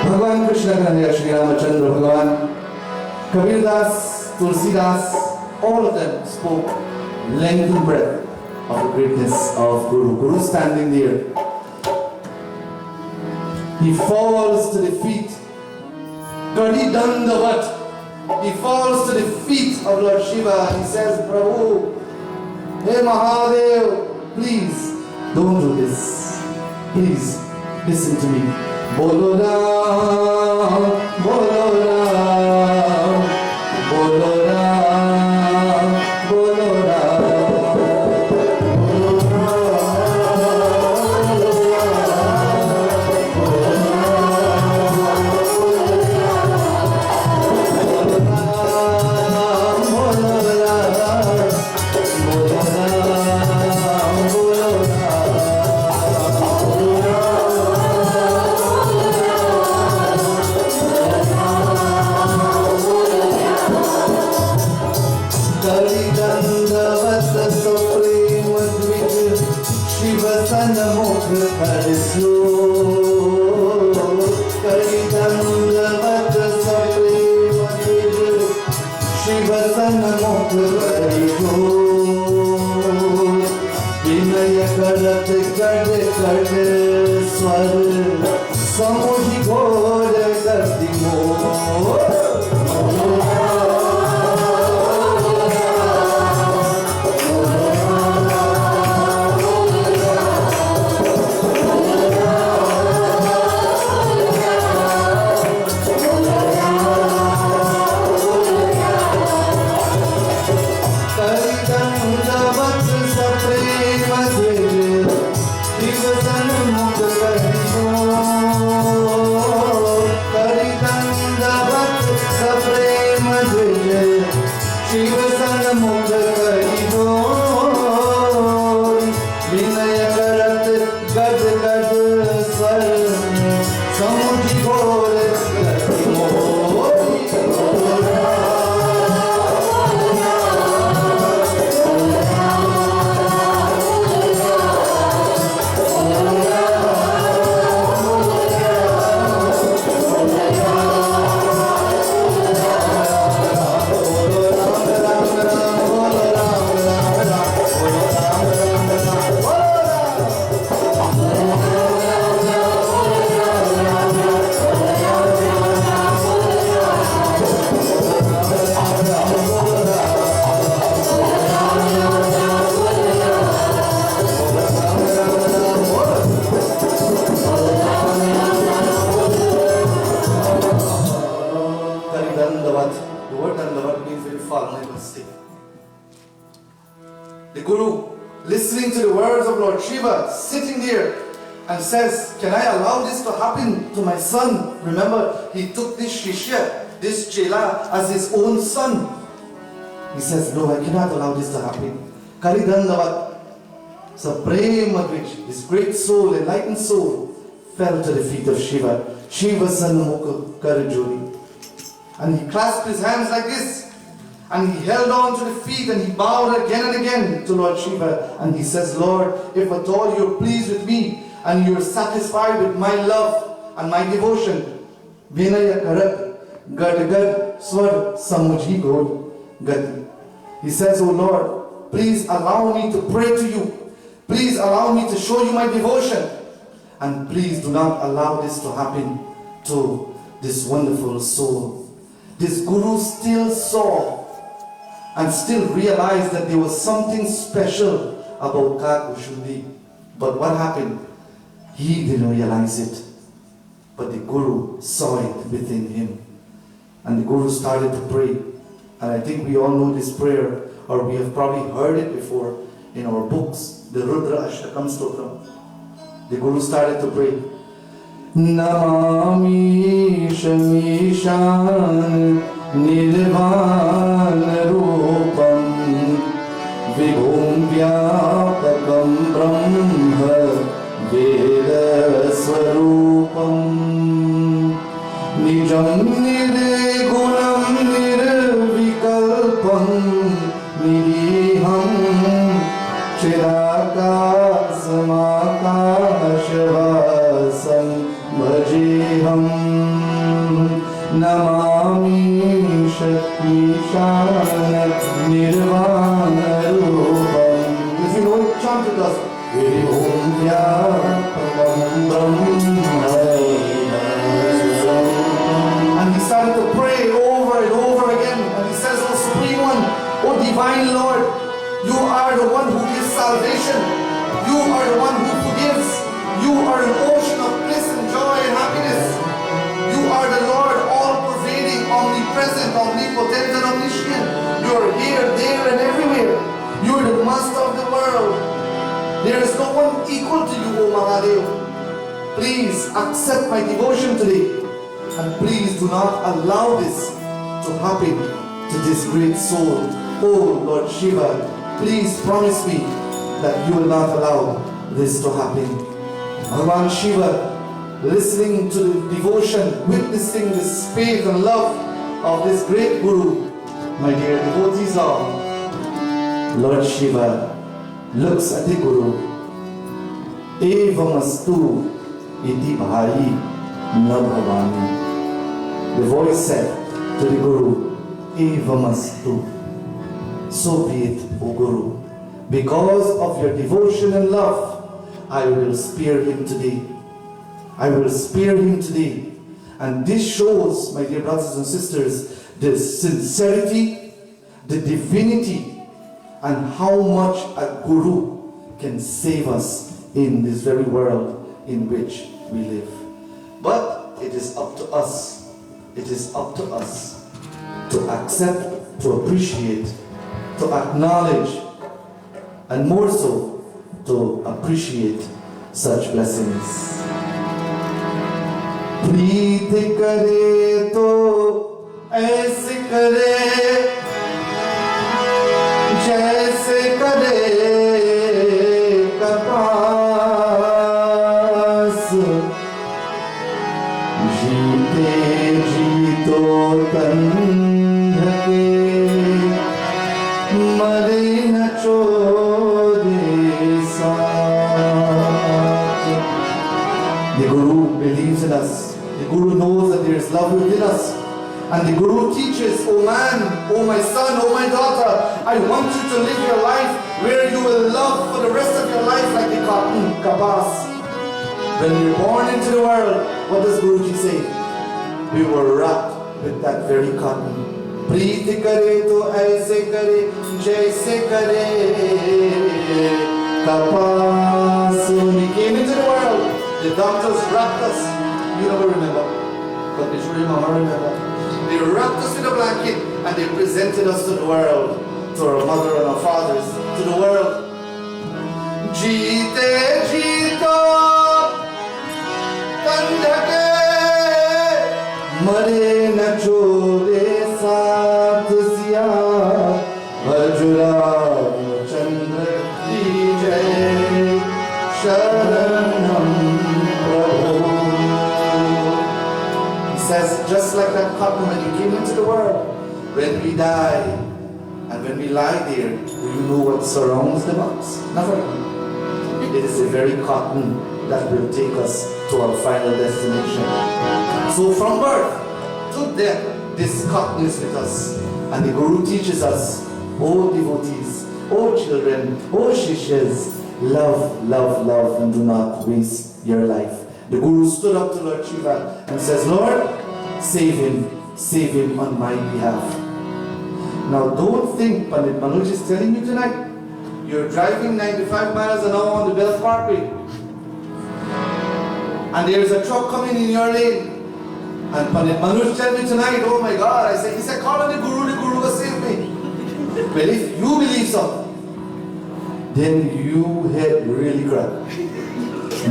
Bhagavan Krishna Kanhaiya, Shri Ramachandra, Bhagavan Kabir Das, Tulsi Das, all of them spoke length and breadth of the greatness of Guru. Guru standing there. He falls to the feet. Gadi Dandavat. He falls to the feet of Lord Shiva and he says, Prabhu, hey Mahadev, please don't do this. Please listen to me. Bolo Ram, Bolo Ram, Bolo Ram, Bolo Ram. The Guru, listening to the words of Lord Shiva, sitting there and says, can I allow this to happen to my son? Remember, he took this Shishya, this Chela, as his own son. He says, no, I cannot allow this to happen. Karidandavat, Supreme Advich, his great soul, enlightened soul, fell to the feet of Shiva. Shiva Sanmukha Karajuri. And he clasped his hands like this. And he held on to the feet and he bowed again and again to Lord Shiva. And he says, Lord, if at all you're pleased with me and you're satisfied with my love and my devotion, Vinaya Karat Gadgad Swar Samujhi God Gati. He says, oh Lord, please allow me to pray to you. Please allow me to show you my devotion. And please do not allow this to happen to this wonderful soul. This Guru still saw and still realized that there was something special about Kakbhushundi. But what happened? He didn't realize it. But the Guru saw it within him. And the Guru started to pray. And I think we all know this prayer, or we have probably heard it before in our books, the Rudra Ashtakam Stotram. The Guru started to pray. Namami Shamishan Nirvan Rupam Vibhum Vyapakam Brahma Veda Swarupam Nijam Nirgunam Nirvikalpam Niriham Chirakasmakashvasam Bhajeham Namami Shakishana Nirvana Rupam. If you know it, chant with us. Vibhum Vyapakam Brahma. And he started to pray over and over again. And he says, O Supreme One, O Divine Lord, you are the one who gives salvation. You are the one who forgives. You are an ocean of bliss and joy and happiness. You are the Lord, all-pervading, omnipresent, omnipotent, and omniscient. You are here, there, and everywhere. You are the master of the world. There is no one equal to you, O Mahadev. Please accept my devotion today. And please do not allow this to happen to this great soul. Oh Lord Shiva, please promise me that you will not allow this to happen. Bhagavan Shiva, listening to the devotion, witnessing this faith and love of this great Guru, my dear devotees all, Lord Shiva looks at the Guru. Evamastu iti bhai na bhavani. The voice said to the Guru, Evamastu. So be it, O Guru. Because of your devotion and love, I will spare him today. I will spare him today. And this shows, my dear brothers and sisters, the sincerity, the divinity, and how much a guru can save us in this very world in which we live. But it is up to us. It is up to us to accept, to appreciate, to acknowledge, and more so, to appreciate such blessings. प्रीति करे तो ऐसे करे जैसे करे कपास जीते जीतो तन ढके मरे न चोरे साथ. The Guru believes in us. The Guru knows that there is love within us. And the Guru teaches, oh man, oh my son, oh my daughter, I want you to live your life where you will love for the rest of your life like the cotton, kapas. When you're born into the world, what does Guruji say? We were wrapped with that very cotton. Preeti kare to aise kare, jaise kare kapas. When we came into the world, the doctors wrapped us. You never remember, but they sure your mama remember. They wrapped us in a blanket and they presented us to the world, to our mother and our fathers, to the world. Jeete jeeto tandhake mare na chore saath siya vajra chandra ki jai sharanam prabhu. Says, just like that cotton when you came into the world, when we die and when we lie there, do you know what surrounds the box? Nothing. It is the very cotton that will take us to our final destination. So from birth to death, this cotton is with us. And the Guru teaches us, oh devotees, oh children, oh shishas, love, love, love, and do not waste your life. The Guru stood up to Lord Shiva and says, Lord, save him on my behalf. Now don't think Pandit Manoj is telling you tonight, you're driving 95 miles an hour on the Belt Parkway and there's a truck coming in your lane. And Pandit Manoj tell me tonight, oh my God, he said, call on the Guru will save me. Well, if you believe so, then you had really cried.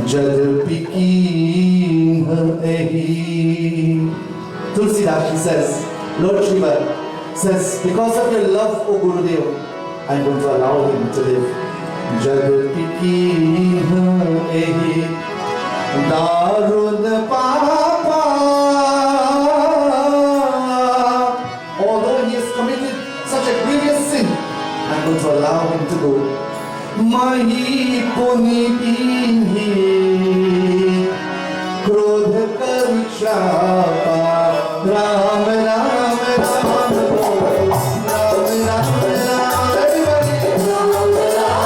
Jadubans Tulsidas, she says, Lord Shiva says, because of your love, O Gurudev, I'm going to allow him to live. Jadubans Darun Papa. Although he has committed such a grievous sin, I'm going to allow him to go. Mahi puni pinhi krodha karishapa Ram Ram Ram Ram Ram Ram everybody Ram Ram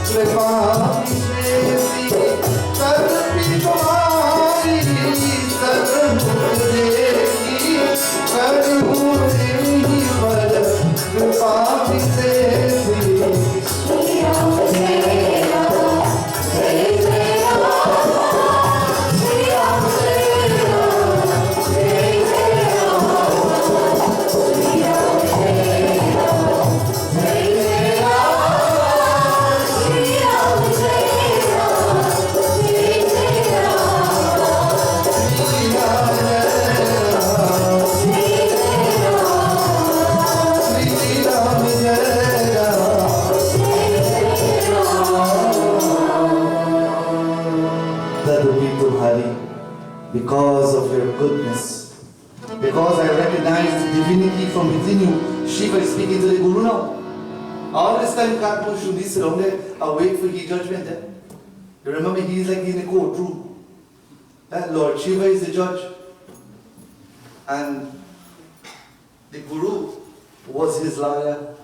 कृपा विशेषी तदपि तुम्हारी सद्गुण देखी करूँ तेरी पर कृपा विशेषी श्री राम जय राम जय जय राम श्री राम जय राम जय जय राम श्री राम जय राम जय जय राम श्री राम जय राम जय जय राम श्री राम जय राम जय जय राम श्री राम जय राम तदुपि तुम्हारी because of your goodness, because I recognize the divinity from within you. Shiva is speaking to the Guru now. All this time Kakbhushundi is surrounded, await for his judgment. You remember he is like in a courtroom. Lord Shiva is the judge. And the Guru was his lawyer.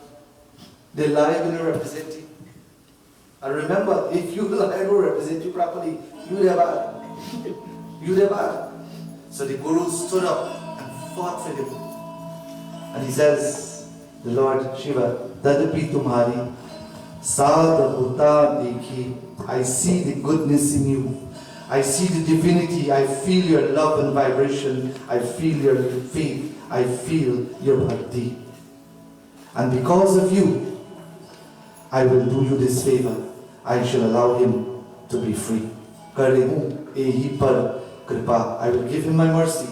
The lawyer will represent him. And remember, if you lawyer will represent you properly, you never. You never. So the Guru stood up and fought for him. And he says, the Lord Shiva, Tadapi Tumhari, Sada Bhuta Dekhi, I see the goodness in you. I see the divinity. I feel your love and vibration. I feel your faith. I feel your bhakti. And because of you, I will do you this favor. I shall allow him to be free. Karehu ehi par kripa. I will give him my mercy.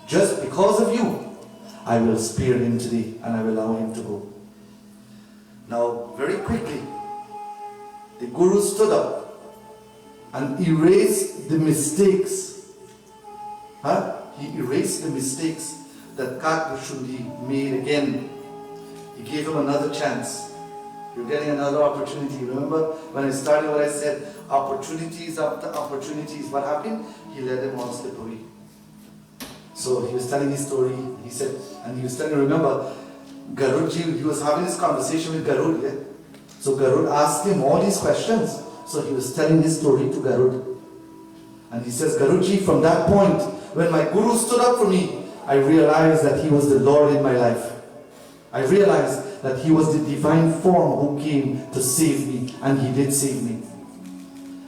Just because of you, I will spare him today and I will allow him to go. Now, very quickly, the Guru stood up and erased the mistakes. He erased the mistakes that Kakbhushundi made again. He gave him another chance. You're getting another opportunity. Remember when I started what I said, opportunities after opportunities. What happened? He let them all slip away. So he was telling his story. He said, and he was telling, remember, Garudji, he was having this conversation with Garud. Yeah? So Garud asked him all these questions. So he was telling his story to Garud. And he says, Garudji, from that point, when my Guru stood up for me, I realized that he was the Lord in my life. I realized that he was the divine form who came to save me, and he did save me.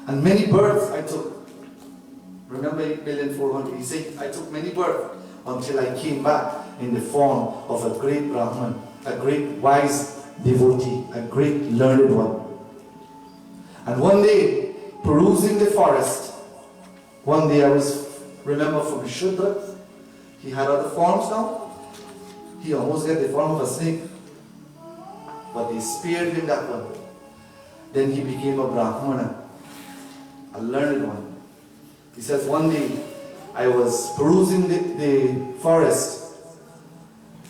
And many births I took. Remember 8,400,000, he said, I took many births until I came back in the form of a great Brahman, a great wise devotee, a great learned one. And one day, perusing the forest, one day I was, remember from Shudra, he had other forms now. He almost got the form of a snake. But they spared him that one. Then he became a Brahmana, a learned one. He says, one day I was perusing the forest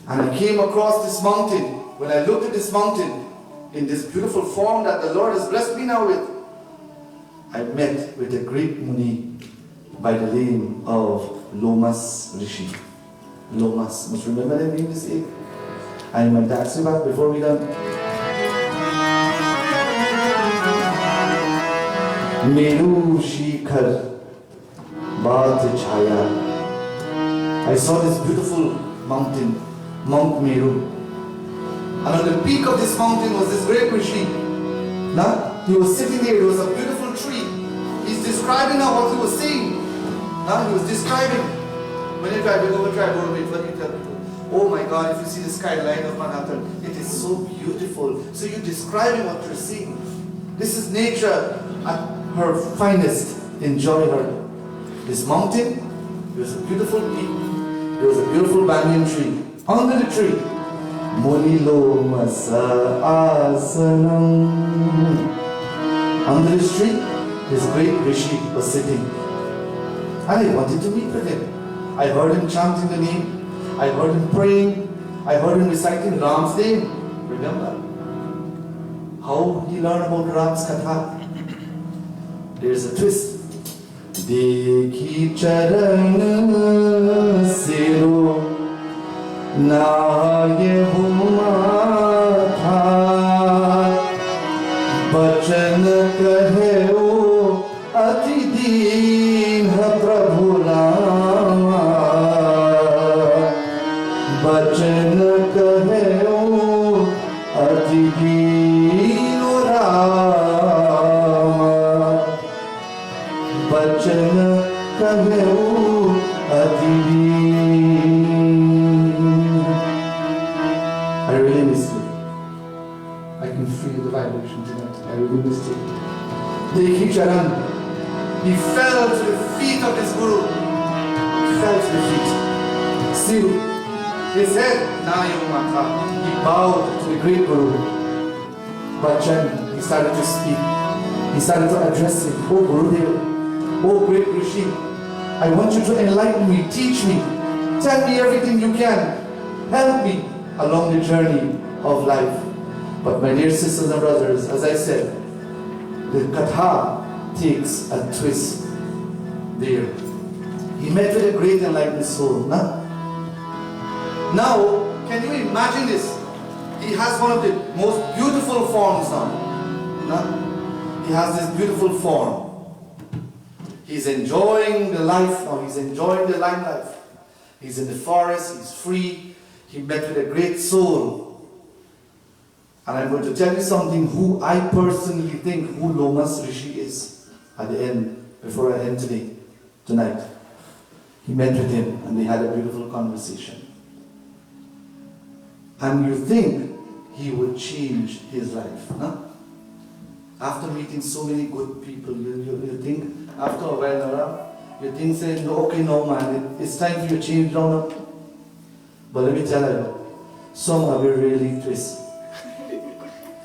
and I came across this mountain. When I looked at this mountain, in this beautiful form that the Lord has blessed me now with, I met with a great Muni by the name of Lomas Rishi. Lomas. Must remember that name this day? I'm a taxi back before we done. Meru Shikhar Baat Chhaya. I saw this beautiful mountain, Mount Meru. And on the peak of this mountain was this great Rishi. Now, he was sitting there, it was a beautiful tree. He's describing now what he was seeing. Now, he was describing. When you try to go to wait for you tell people, oh my God, if you see the skyline of Manhattan, it is so beautiful. So you're describing what you're seeing. This is nature at her finest. Enjoy her. This mountain, there was a beautiful peak. There was a beautiful banyan tree. Under the tree, Munilo Masa Asanam. Under this tree, this great Rishi was sitting. And I wanted to meet with him. I heard him chanting the name. I heard him praying. I heard him reciting Ram's name. Remember how he learned about Ram's Katha? There's a twist. Dekhi charan sero na ye huma tha बचन कहे ओ अति दीन प्रभु रामा बचन कहे ओ अति दीन रामा बचन कहे ओ अति दीन I really miss you. I can feel the vibration tonight. I really missed it. Dekhi Charan, he fell to the feet of his Guru. He fell to the feet. Still, his head, Nayo Mata. He bowed to the great Guru. But then he started to speak. He started to address him. Oh Gurudev, oh great Rishi, I want you to enlighten me, teach me, tell me everything you can, help me along the journey of life. But my dear sisters and brothers, as I said, the Katha takes a twist there. He met with a great enlightened soul. Now, can you imagine this? He has one of the most beautiful forms now. He has this beautiful form. He's enjoying the life now. He's enjoying the limelight. He's in the forest. He's free. He met with a great soul. And I'm going to tell you something who I personally think who Lomas Rishi is at the end, before I end tonight. He met with him and they had a beautiful conversation. And you think he would change his life. After meeting so many good people, you think after a while, you think say, no, okay, no man, it's time for you to change now. But let me tell you, somehow we're really twisted.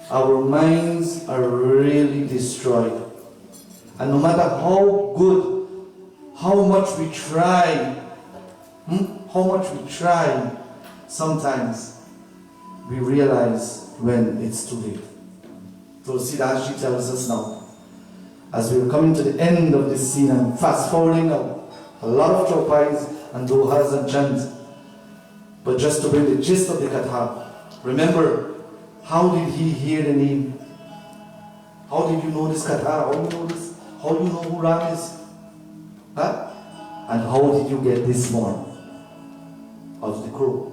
Our minds are really destroyed. And no matter how good, how much we try, sometimes we realize when it's too late. Tulsidas tells us now, as we're coming to the end of this scene and fast forwarding now, a lot of chopais and dohas and chants, but just to bring the gist of the katha, remember, how did he hear the name? How did you know this katha? How do you know this? How do you know who Ram is? And how did you get this form? Out of the crow.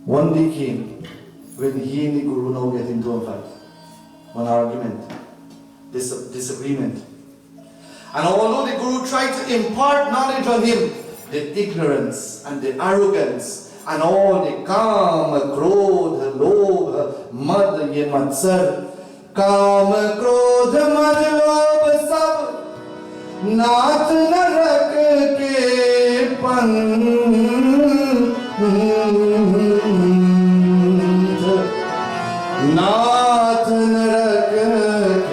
One day came when he and the Guru now get into a fight, one argument, disagreement. And although the Guru tried to impart knowledge on him, the ignorance and the arrogance and all the kama, krodha, lobha, mad, ye matsar, kama, krodha, mad, lobha, sab, nath narak ke Nath narak ke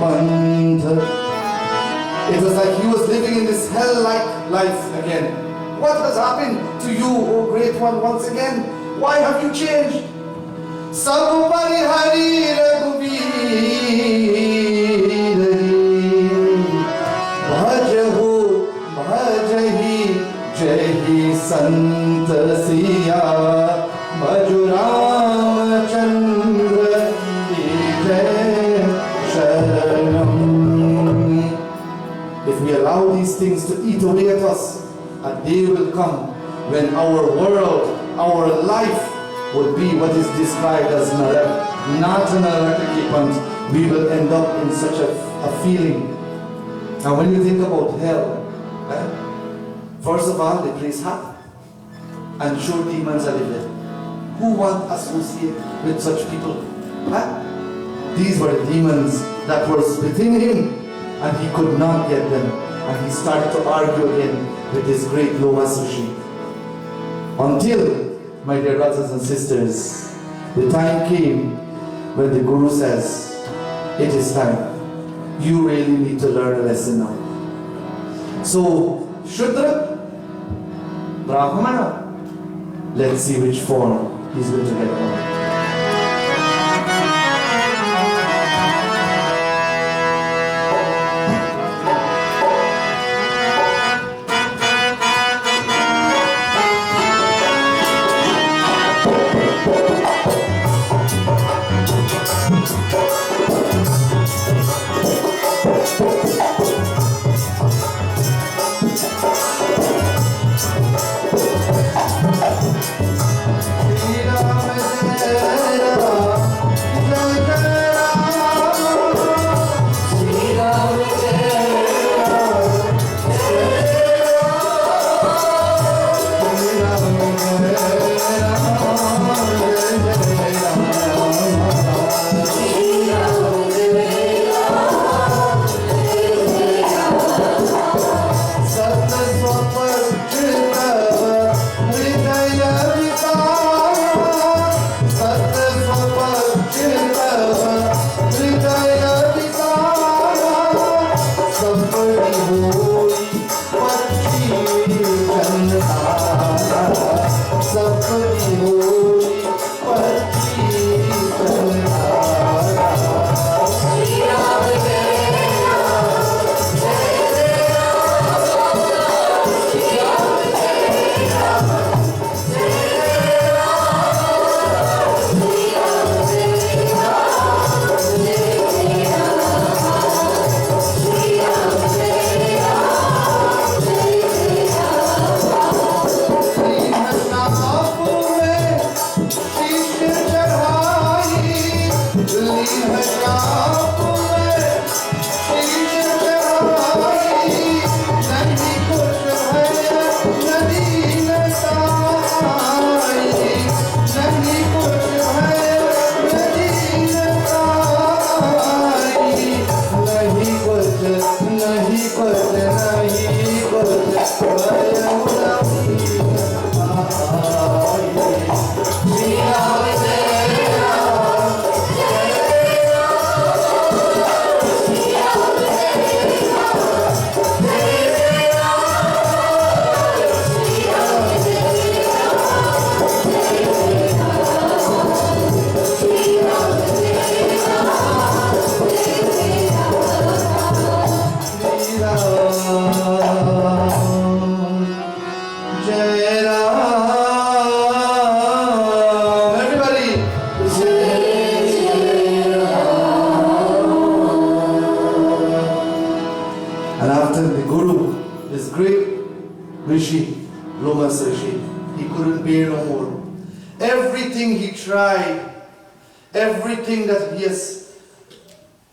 panth. It was like he was living in this hell-like life again. What has happened to you, O great one, once again? Why have you changed? Sab parihari raghuveer bhajahu bhajahi jahi sant siya bhaju Ramachandra ki jai sharanam. If we allow these things to eat away at us, a day will come when our world, our life would be what is described as narak, not narakakipant. We will end up in such a feeling. And when you think about hell, first of all, the place hot, and sure demons are there. Who want to associate with such people? These were the demons that were within him, and he could not get them. And he started to argue again with this great Lomas Rishi. Until, my dear brothers and sisters, the time came when the Guru says, it is time. You really need to learn a lesson now. So, Shudra, Brahmana, let's see which form he's going to get on. Everything that he has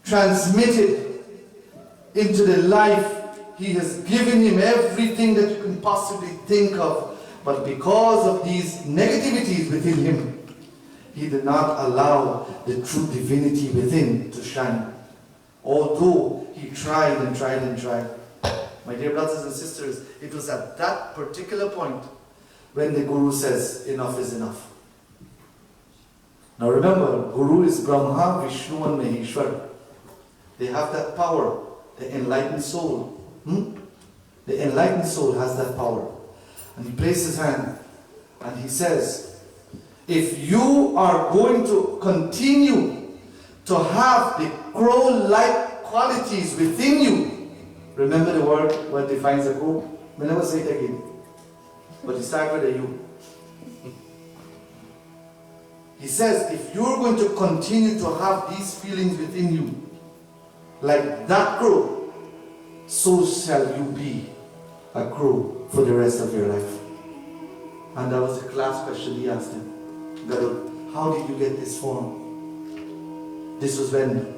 transmitted into the life, he has given him everything that you can possibly think of. But because of these negativities within him, he did not allow the true divinity within to shine. Although he tried and tried and tried. My dear brothers and sisters, it was at that particular point when the Guru says, enough is enough. Now remember, Guru is Brahma, Vishnu and Maheshwar. They have that power, the enlightened soul. The enlightened soul has that power. And he places his hand and he says, if you are going to continue to have the crow-like qualities within you, remember the word what defines a crow? We'll never say it again. But you start with a U. He says, if you're going to continue to have these feelings within you, like that crow, so shall you be a crow for the rest of your life. And that was the last question he asked him. Garud, how did you get this form? This was when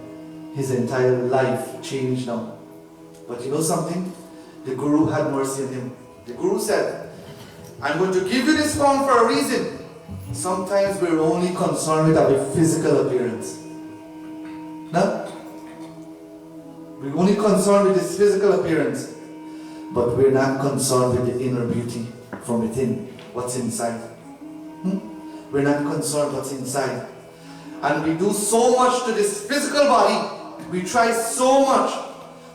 his entire life changed now. But you know something? The Guru had mercy on him. The Guru said, I'm going to give you this form for a reason. Sometimes we're only concerned with our physical appearance. No? We're only concerned with this physical appearance. But we're not concerned with the inner beauty from within, what's inside. We're not concerned what's inside. And we do so much to this physical body. We try so much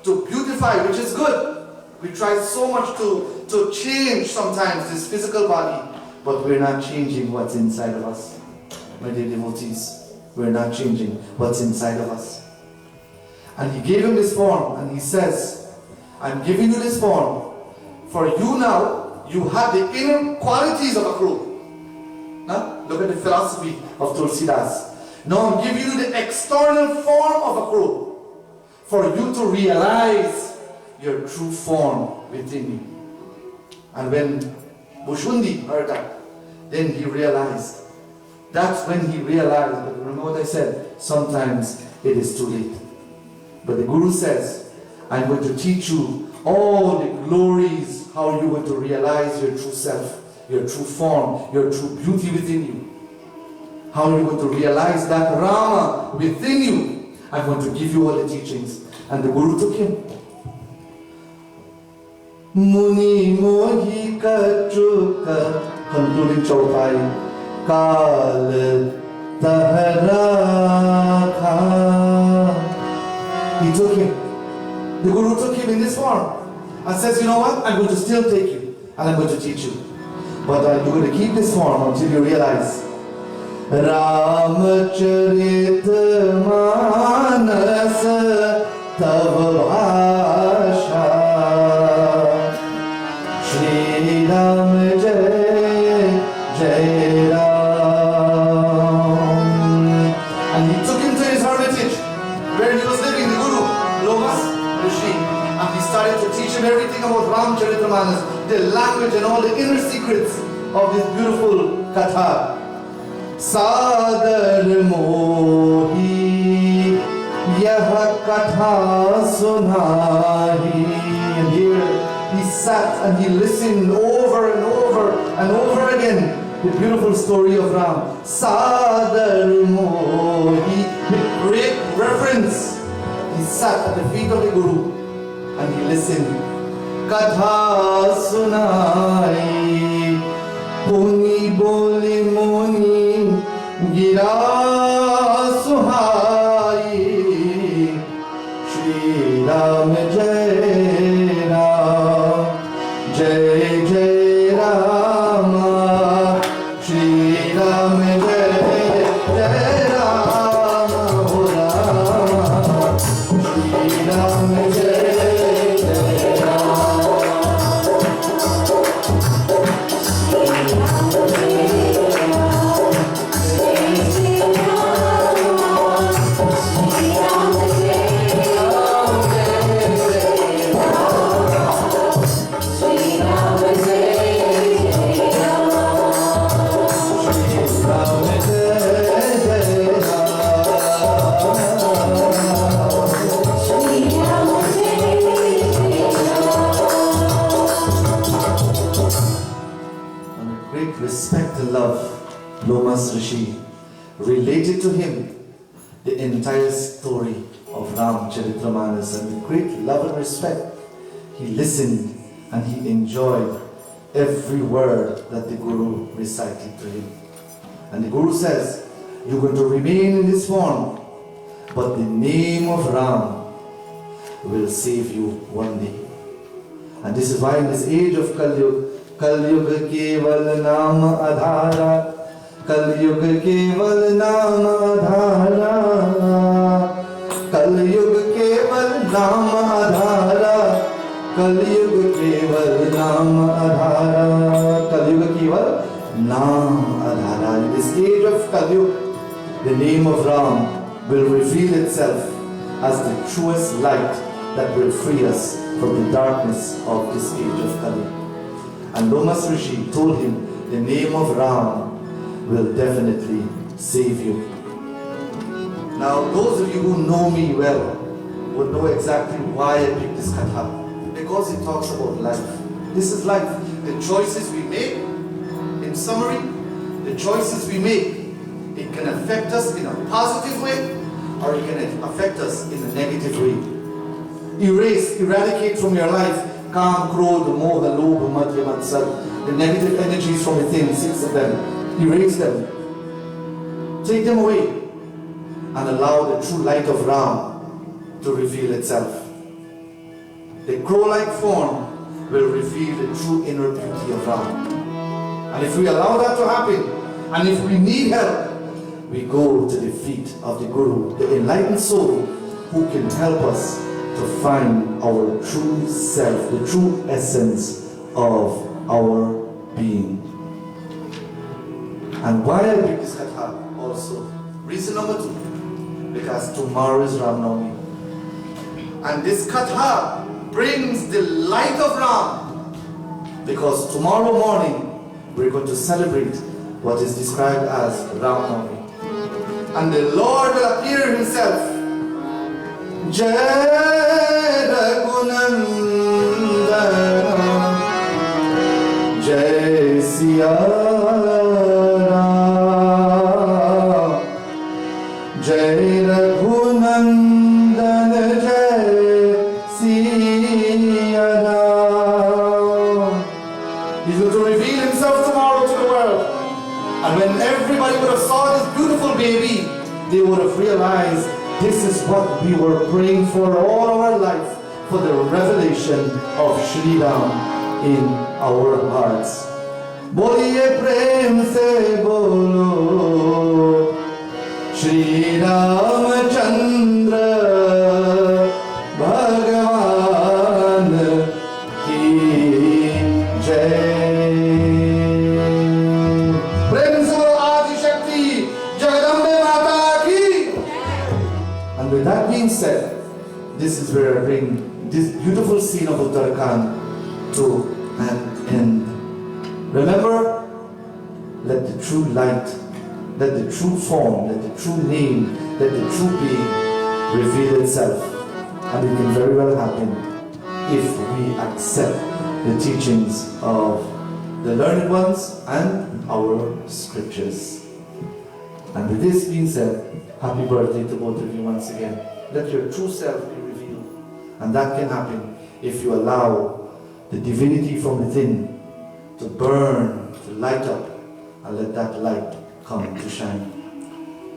to beautify, which is good. We try so much to change sometimes this physical body. But we're not changing what's inside of us. My dear devotees, we're not changing what's inside of us. And he gave him this form and he says, I'm giving you this form. For you now, you have the inner qualities of a crow. Now, look at the philosophy of Tulsidas. Now I'm giving you the external form of a crow. For you to realize your true form within you. And when Bhushundi heard that, then he realized. That's when he realized. But remember what I said? Sometimes it is too late. But the Guru says, I'm going to teach you all the glories, how you're going to realize your true self, your true form, your true beauty within you. How you're going to realize that Rama within you. I'm going to give you all the teachings. And the Guru took him. Muni mohi kachuka, concluding Chaupai, Kal tahara kha. He took him. The Guru took him in this form and says, you know what? I'm going to still take you and I'm going to teach you. But you're going to keep this form until you realize Ramacharit Manas Tav Bhasha Shri Ram Jai Jai Ram. And he took him to his hermitage where he was living, the Guru, Lomas Rishi. And he started to teach him everything about Ramcharitamanas, the language and all the inner secrets of this beautiful katha. Sadar mohi यह कथा सुनाई. And here he sat and he listened over and over and over again the beautiful story of Ram. Sadar Mohi, with great reverence, he sat at the feet of the Guru and he listened. Katha sunai, Puni boli muni, gira suhai. Shri Ram Jai Ram, Jai Jai Rama. Shri Ram Jai Jai Rama, Ho Rama. Shri Ram Jai Jai Rama. Respect and love, Lomas Rishi related to him the entire story of Ram Charitramanas, and with great love and respect he listened and he enjoyed every word that the Guru recited to him. And the Guru says, you're going to remain in this form, but the name of Ram will save you one day. And this is why in this age of Kalyug keval naam adhara, Kalyug keval naam adhara, Kalyug keval naam adhara, Kalyug keval naam adhara, Kalyug keval naam adhara. In this age of Kalyug, the name of Ram will reveal itself as the truest light that will free us from the darkness of this age of Kalyug. And Lomas Rishi told him, the name of Ram will definitely save you. Now, those of you who know me well would know exactly why I picked this katha. Because it talks about life. This is life. The choices we make, in summary, the choices we make, it can affect us in a positive way or it can affect us in a negative way. Eradicate from your life Kam, Krodha, Moha, Lobha, Madhya, Matsar, the negative energies from within, 6 of them. Erase them. Take them away and allow the true light of Ram to reveal itself. The crow-like form will reveal the true inner beauty of Ram. And if we allow that to happen, and if we need help, we go to the feet of the Guru, the enlightened soul, who can help us to find our true self, the true essence of our being. And why I picked this katha also? Reason number 2, because tomorrow is Ram Navami. And this katha brings the light of Ram, because tomorrow morning we're going to celebrate what is described as Ram Navami. And the Lord will appear himself. Jai Raghunandana, Jai Siya Ram, Jai Raghunandana, Jai Siya Ram. He's going to reveal himself tomorrow to the world. And when everybody would have saw this beautiful baby, they would have realized this is what we were praying for all our life, for the revelation of Shri Ram in our hearts. Boliye prem se bolo, Shri Ramachandra Bhagavan ki jai. Prem se bolo Adi Shakti Jagadambe Mata ki. And with that being said, this is where I bring this beautiful scene of Uttarakhand to an end. Remember, let the true light, let the true form, let the true name, let the true being reveal itself. And it can very well happen if we accept the teachings of the learned ones and our scriptures. And with this being said, happy birthday to both of you once again. Let your true self be revealed. And that can happen if you allow the divinity from within to burn, to light up, and let that light come to shine.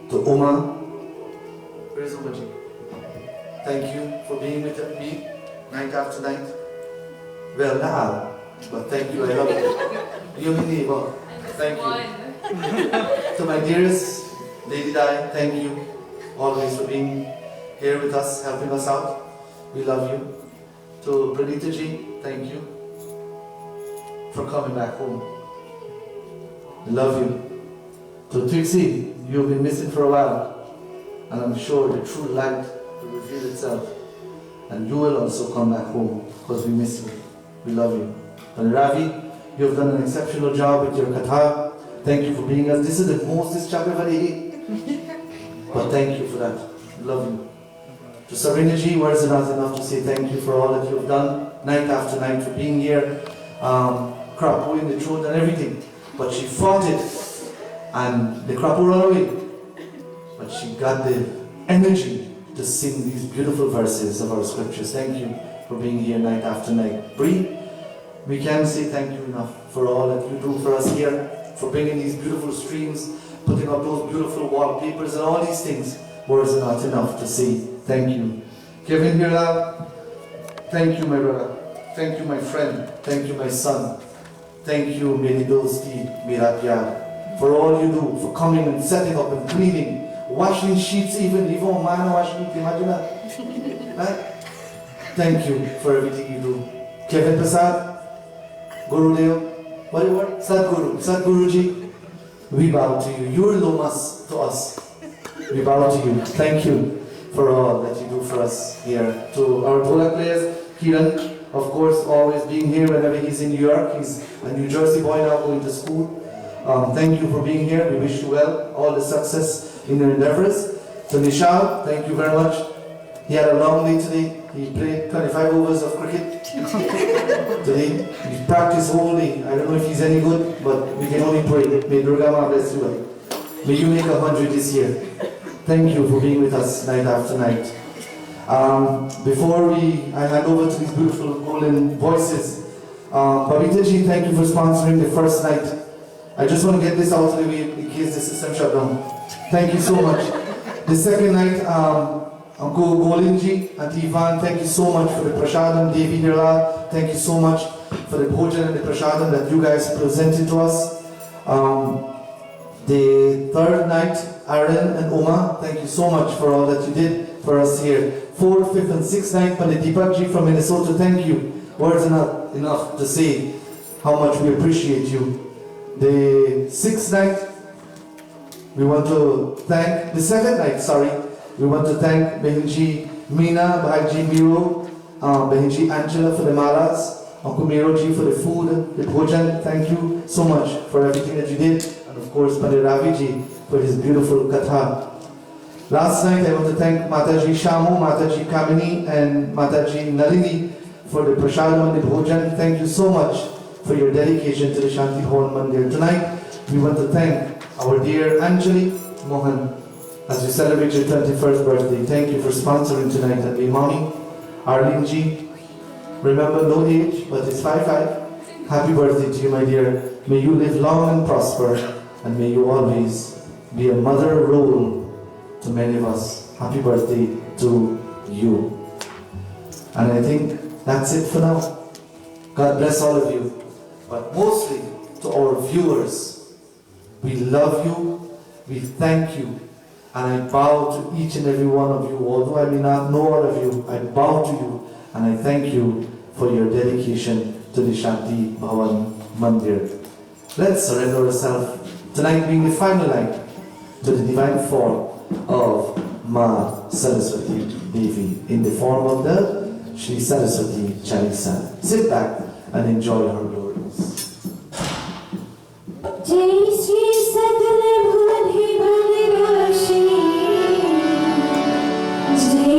To Oma, where is Omaji? Thank you for being with me night after night. Well, now, but thank you, I love you. You're my neighbor. Thank you. To my dearest Lady Di, thank you always for being here with us, helping us out. We love you. To Pranita ji, thank you for coming back home. We love you. To Trixie, you've been missing for a while, and I'm sure the true light will reveal itself, and you will also come back home because we miss you. We love you. And Ravi, you've done an exceptional job with your katha. Thank you for being us. This is the most chapter of the day. But thank you for that. We love you. To Sarina ji, words are not enough to say thank you for all that you've done, night after night, for being here, Krapu in the throat and everything. But she fought it, and the Krapu ran away. But she got the energy to sing these beautiful verses of our scriptures. Thank you for being here night after night. Bree, we can't say thank you enough for all that you do for us here, for bringing these beautiful streams, putting up those beautiful wallpapers and all these things. Words are not enough to say thank you. Kevin Birla, thank you my brother. Thank you my friend. Thank you my son. Thank you Meri Dosti Mirapyar for all you do, for coming and setting up and cleaning, washing sheets even man washing, imagine that. Right? Thank you for everything you do. Kevin Prasad, Gurudev, what do you want? Sadguruji, we bow to you. You're Lomas to us. We bow to you. Thank you for all that you do for us here. To our Dholak players, Kiran, of course, always being here whenever he's in New York. He's a New Jersey boy now going to school. Thank you for being here. We wish you well, all the success in your endeavors. To Nishal, thank you very much. He had a long day today. He played 25 overs of cricket today. He practiced whole day. I don't know if he's any good, but we can only pray. May Durga Ma bless you. May you make 100 this year. Thank you for being with us night after night. Before I hand over to these beautiful golden voices, Babita ji, thank you for sponsoring the first night. I just want to get this out of the way in case the system shut down. Thank you so much. The second night, Uncle Golinji and Ivan, thank you so much for the prasadam. Devi Nirla, thank you so much for the bhojan and the prasadam that you guys presented to us. The third night, Aaron and Oma, thank you so much for all that you did for us here. Fourth, fifth, and sixth night, Pandit Deepakji from Minnesota, thank you. Words are not enough to say how much we appreciate you. The sixth night, we want to thank, the seventh night, sorry, we want to thank Behinji Meena, Bhaji Miro, Behinji Angela for the malas, Uncle Miro ji for the food, the bhojan, thank you so much for everything that you did. And of course, Pandit Ravi ji for his beautiful katha. Last night, I want to thank Mataji Shamu, Mataji Kamini, and Mataji Nalini for the prasadam and the bhojan. Thank you so much for your dedication to the Shaanti Bhavan Mandir. Tonight, we want to thank our dear Anjali Mohan as you celebrate your 21st birthday. Thank you for sponsoring tonight. And Imani, Arlene ji, remember no age, but it's 5'5". Happy birthday to you, my dear. May you live long and prosper, and may you always be a mother role to many of us. Happy birthday to you. And I think that's it for now. God bless all of you. But mostly to our viewers, we love you, we thank you, and I bow to each and every one of you. Although I may not know all of you, I bow to you and I thank you for your dedication to the Shaanti Bhavan Mandir. Let's surrender ourselves, tonight being the final night, to the divine form of Ma Saraswati Devi in the form of the Shri Saraswati Chalisa. Sit back and enjoy her glories. Jai Shri Sakala Bhuvan Hi Bhagirashi. Jai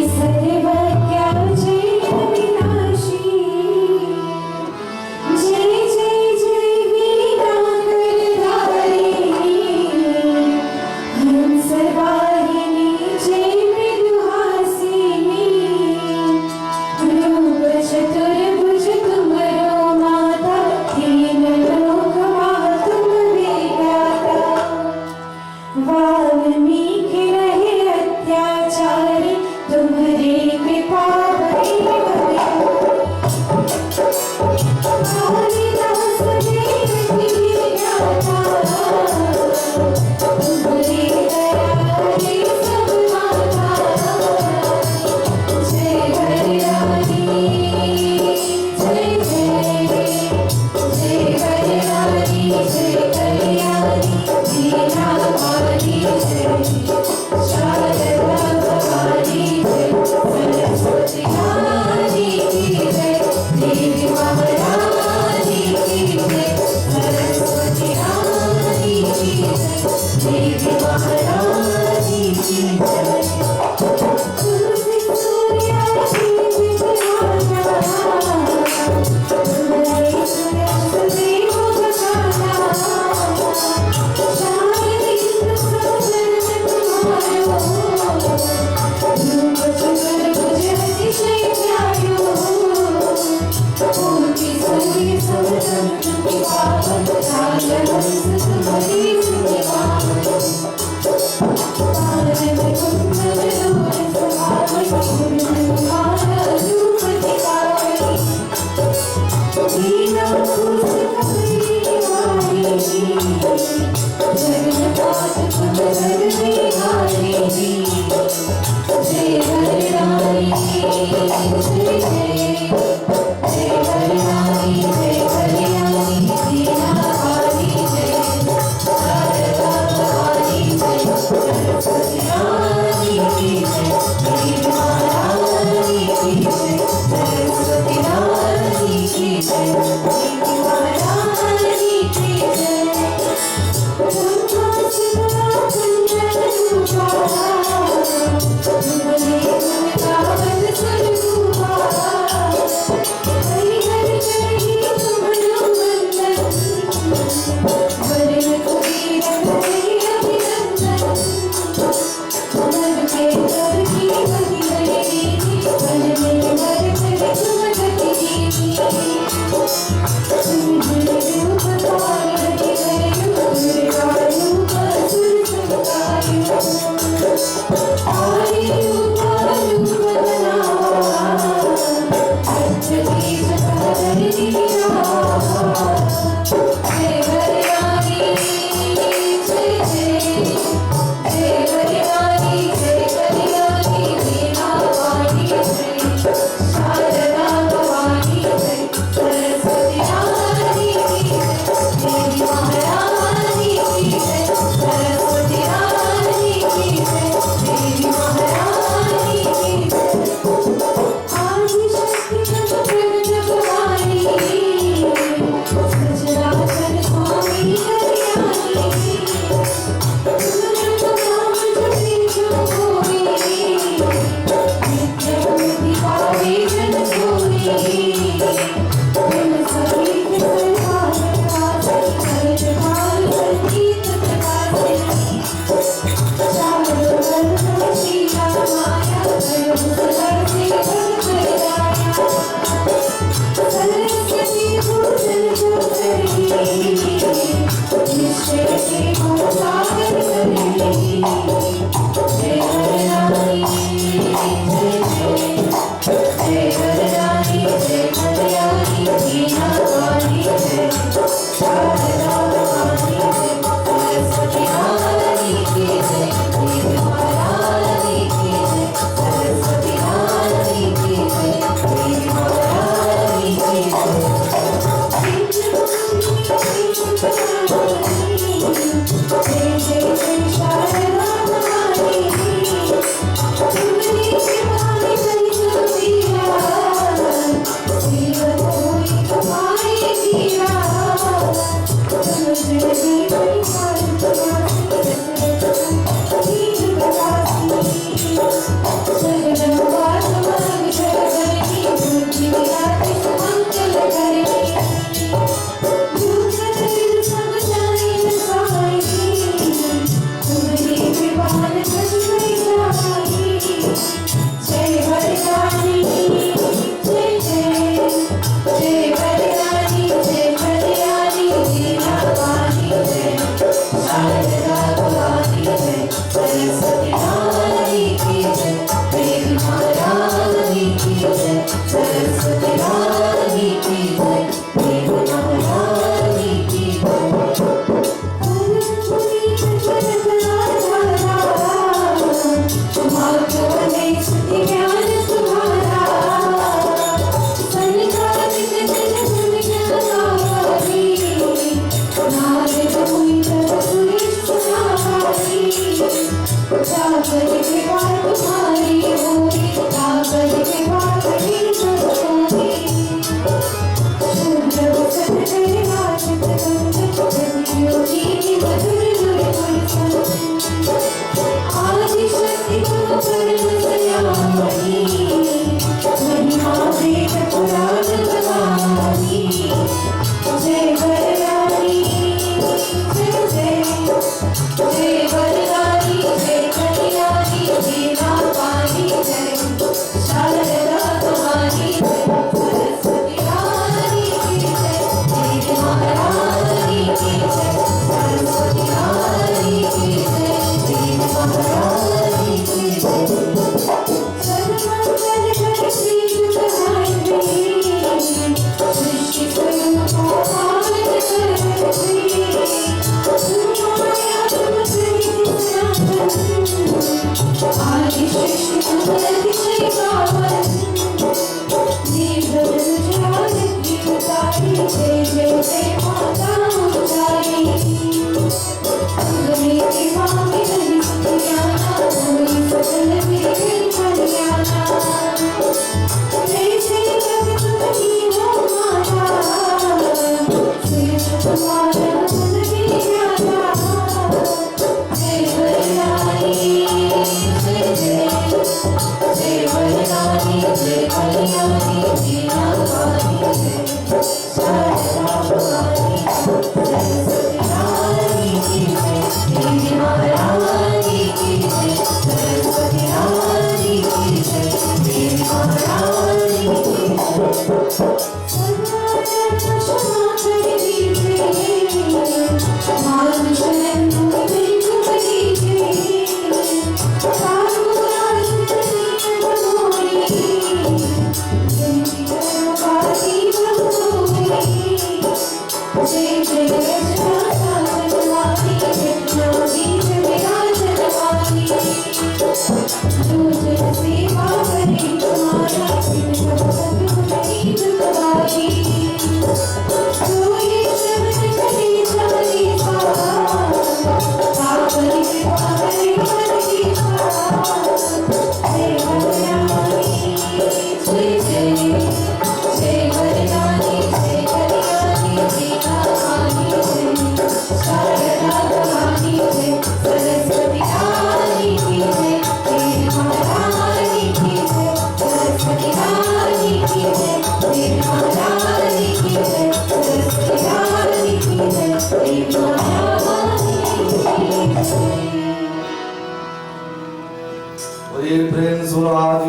Thank you.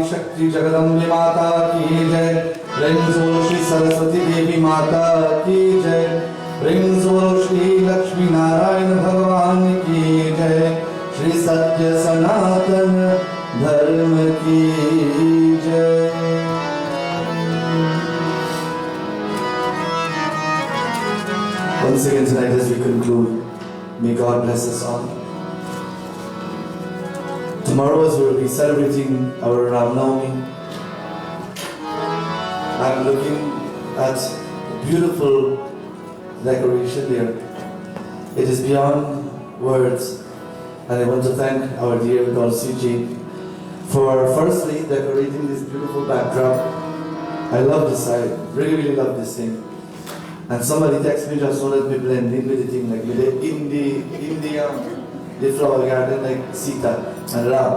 शक्ति जगदम्बे माता की जय। प्रेम श्री सरस्वती देवी माता की जय। प्रेम श्री लक्ष्मी नारायण भगवान की जय। श्री सत्य सनातन धर्म की जय। Once again tonight as we conclude, may God bless us all. Tomorrow as we will be celebrating our Ram Navami, I'm looking at a beautiful decoration there. It is beyond words, and I want to thank our dear Dolciji for firstly decorating this beautiful backdrop. I love this, I really love this thing. And somebody texted me just so let me blend in with the thing, like with the flower garden like Sita and Ram.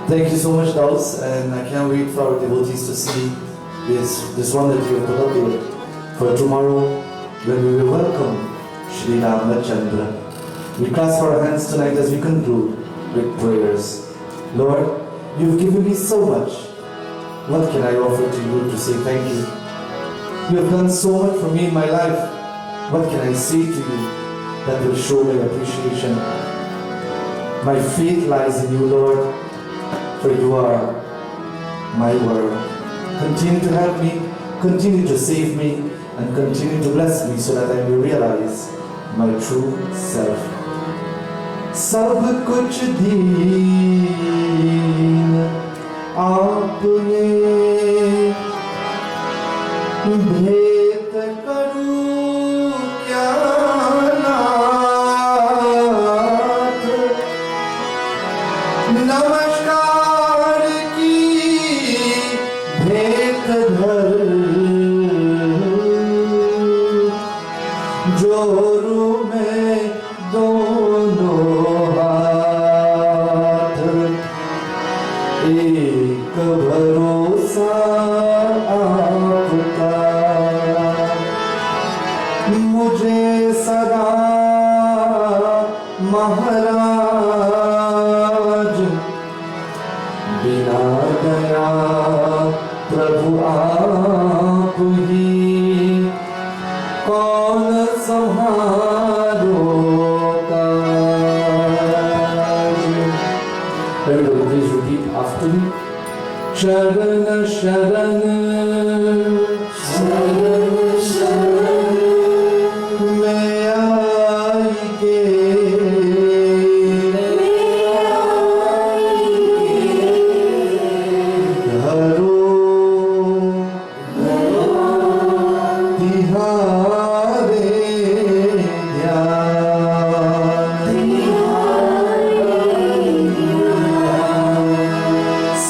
Thank you so much, dolls, and I can't wait for our devotees to see this one that you have put up here for tomorrow when we will welcome Shri Ramachandra. We clasp our hands tonight as we conclude with prayers. Lord, you've given me so much. What can I offer to you to say thank you? You have done so much for me in my life. What can I say to you that will show my appreciation? My faith lies in you, Lord, for you are my world. Continue to help me, continue to save me, and continue to bless me so that I may realize my true self. सब कुछ दीन आपने भेंट करूं क्या नाथ, नमस्कार की भेंट धर जोरू में दोनों हाथ, एक भरोसा आपका मुझे सदा महाराज, बिना दया प्रभु आप ही कौन संहारो काज। Everybody please repeat after me. शरण शरण शरण शरण मैं आई के हरो तिहारे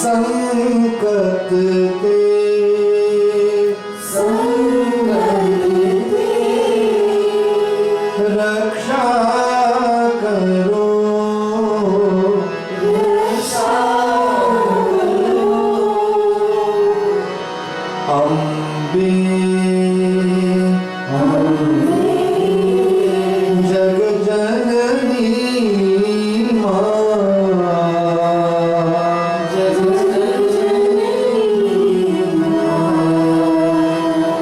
संकट के रक्षा करो, Ambe, Jag Janani Ma,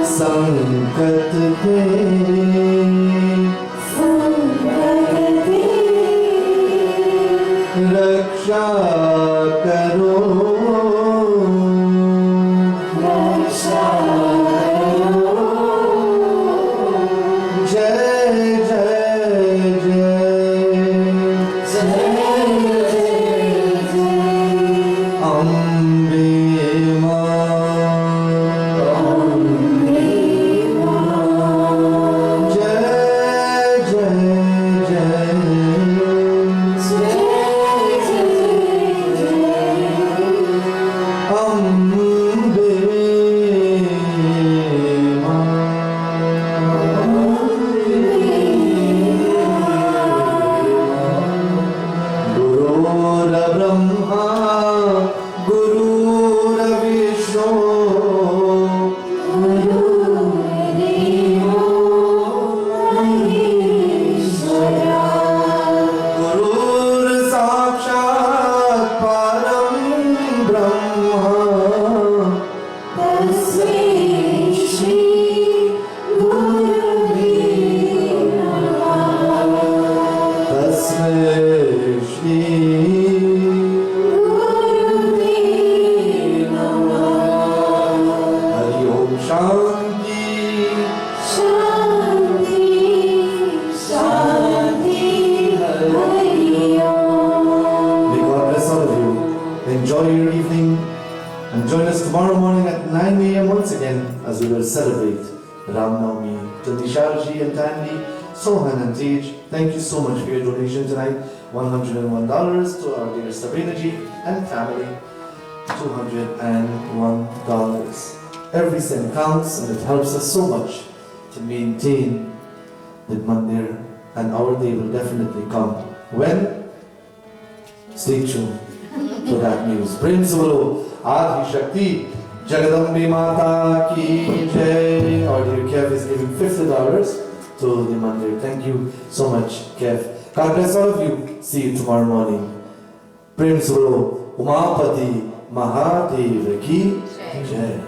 Sankat Te Raksha Karo, Jai Jai Jai, Ambe Ma, Jai Jai Jai, Ambe Ma. Gurur Brahma, Gurur Vishnu, Gurur Sakshat Param Brahma, Tasmai Shri Hari Om Shanti. May God bless all of you. Enjoy your evening and join us tomorrow morning at 9 a.m. once again as we will celebrate Ram Navami. To Nishalji and Tanvi, Sohan and Tej, thank you so much for your donation tonight. $101 to our dear Sabrina ji and family. $201. Every cent counts and it helps us so much to maintain the mandir, and our day will definitely come. When? Stay tuned to that news. Prem se bolo Adi Shakti Jagadambi Mata Ki Jai. Our dear Kev is giving $50 to the mandir. Thank you so much, Kev. God bless all of you. See you tomorrow morning. Prem se bolo Umapati Mahadev Ki Jai.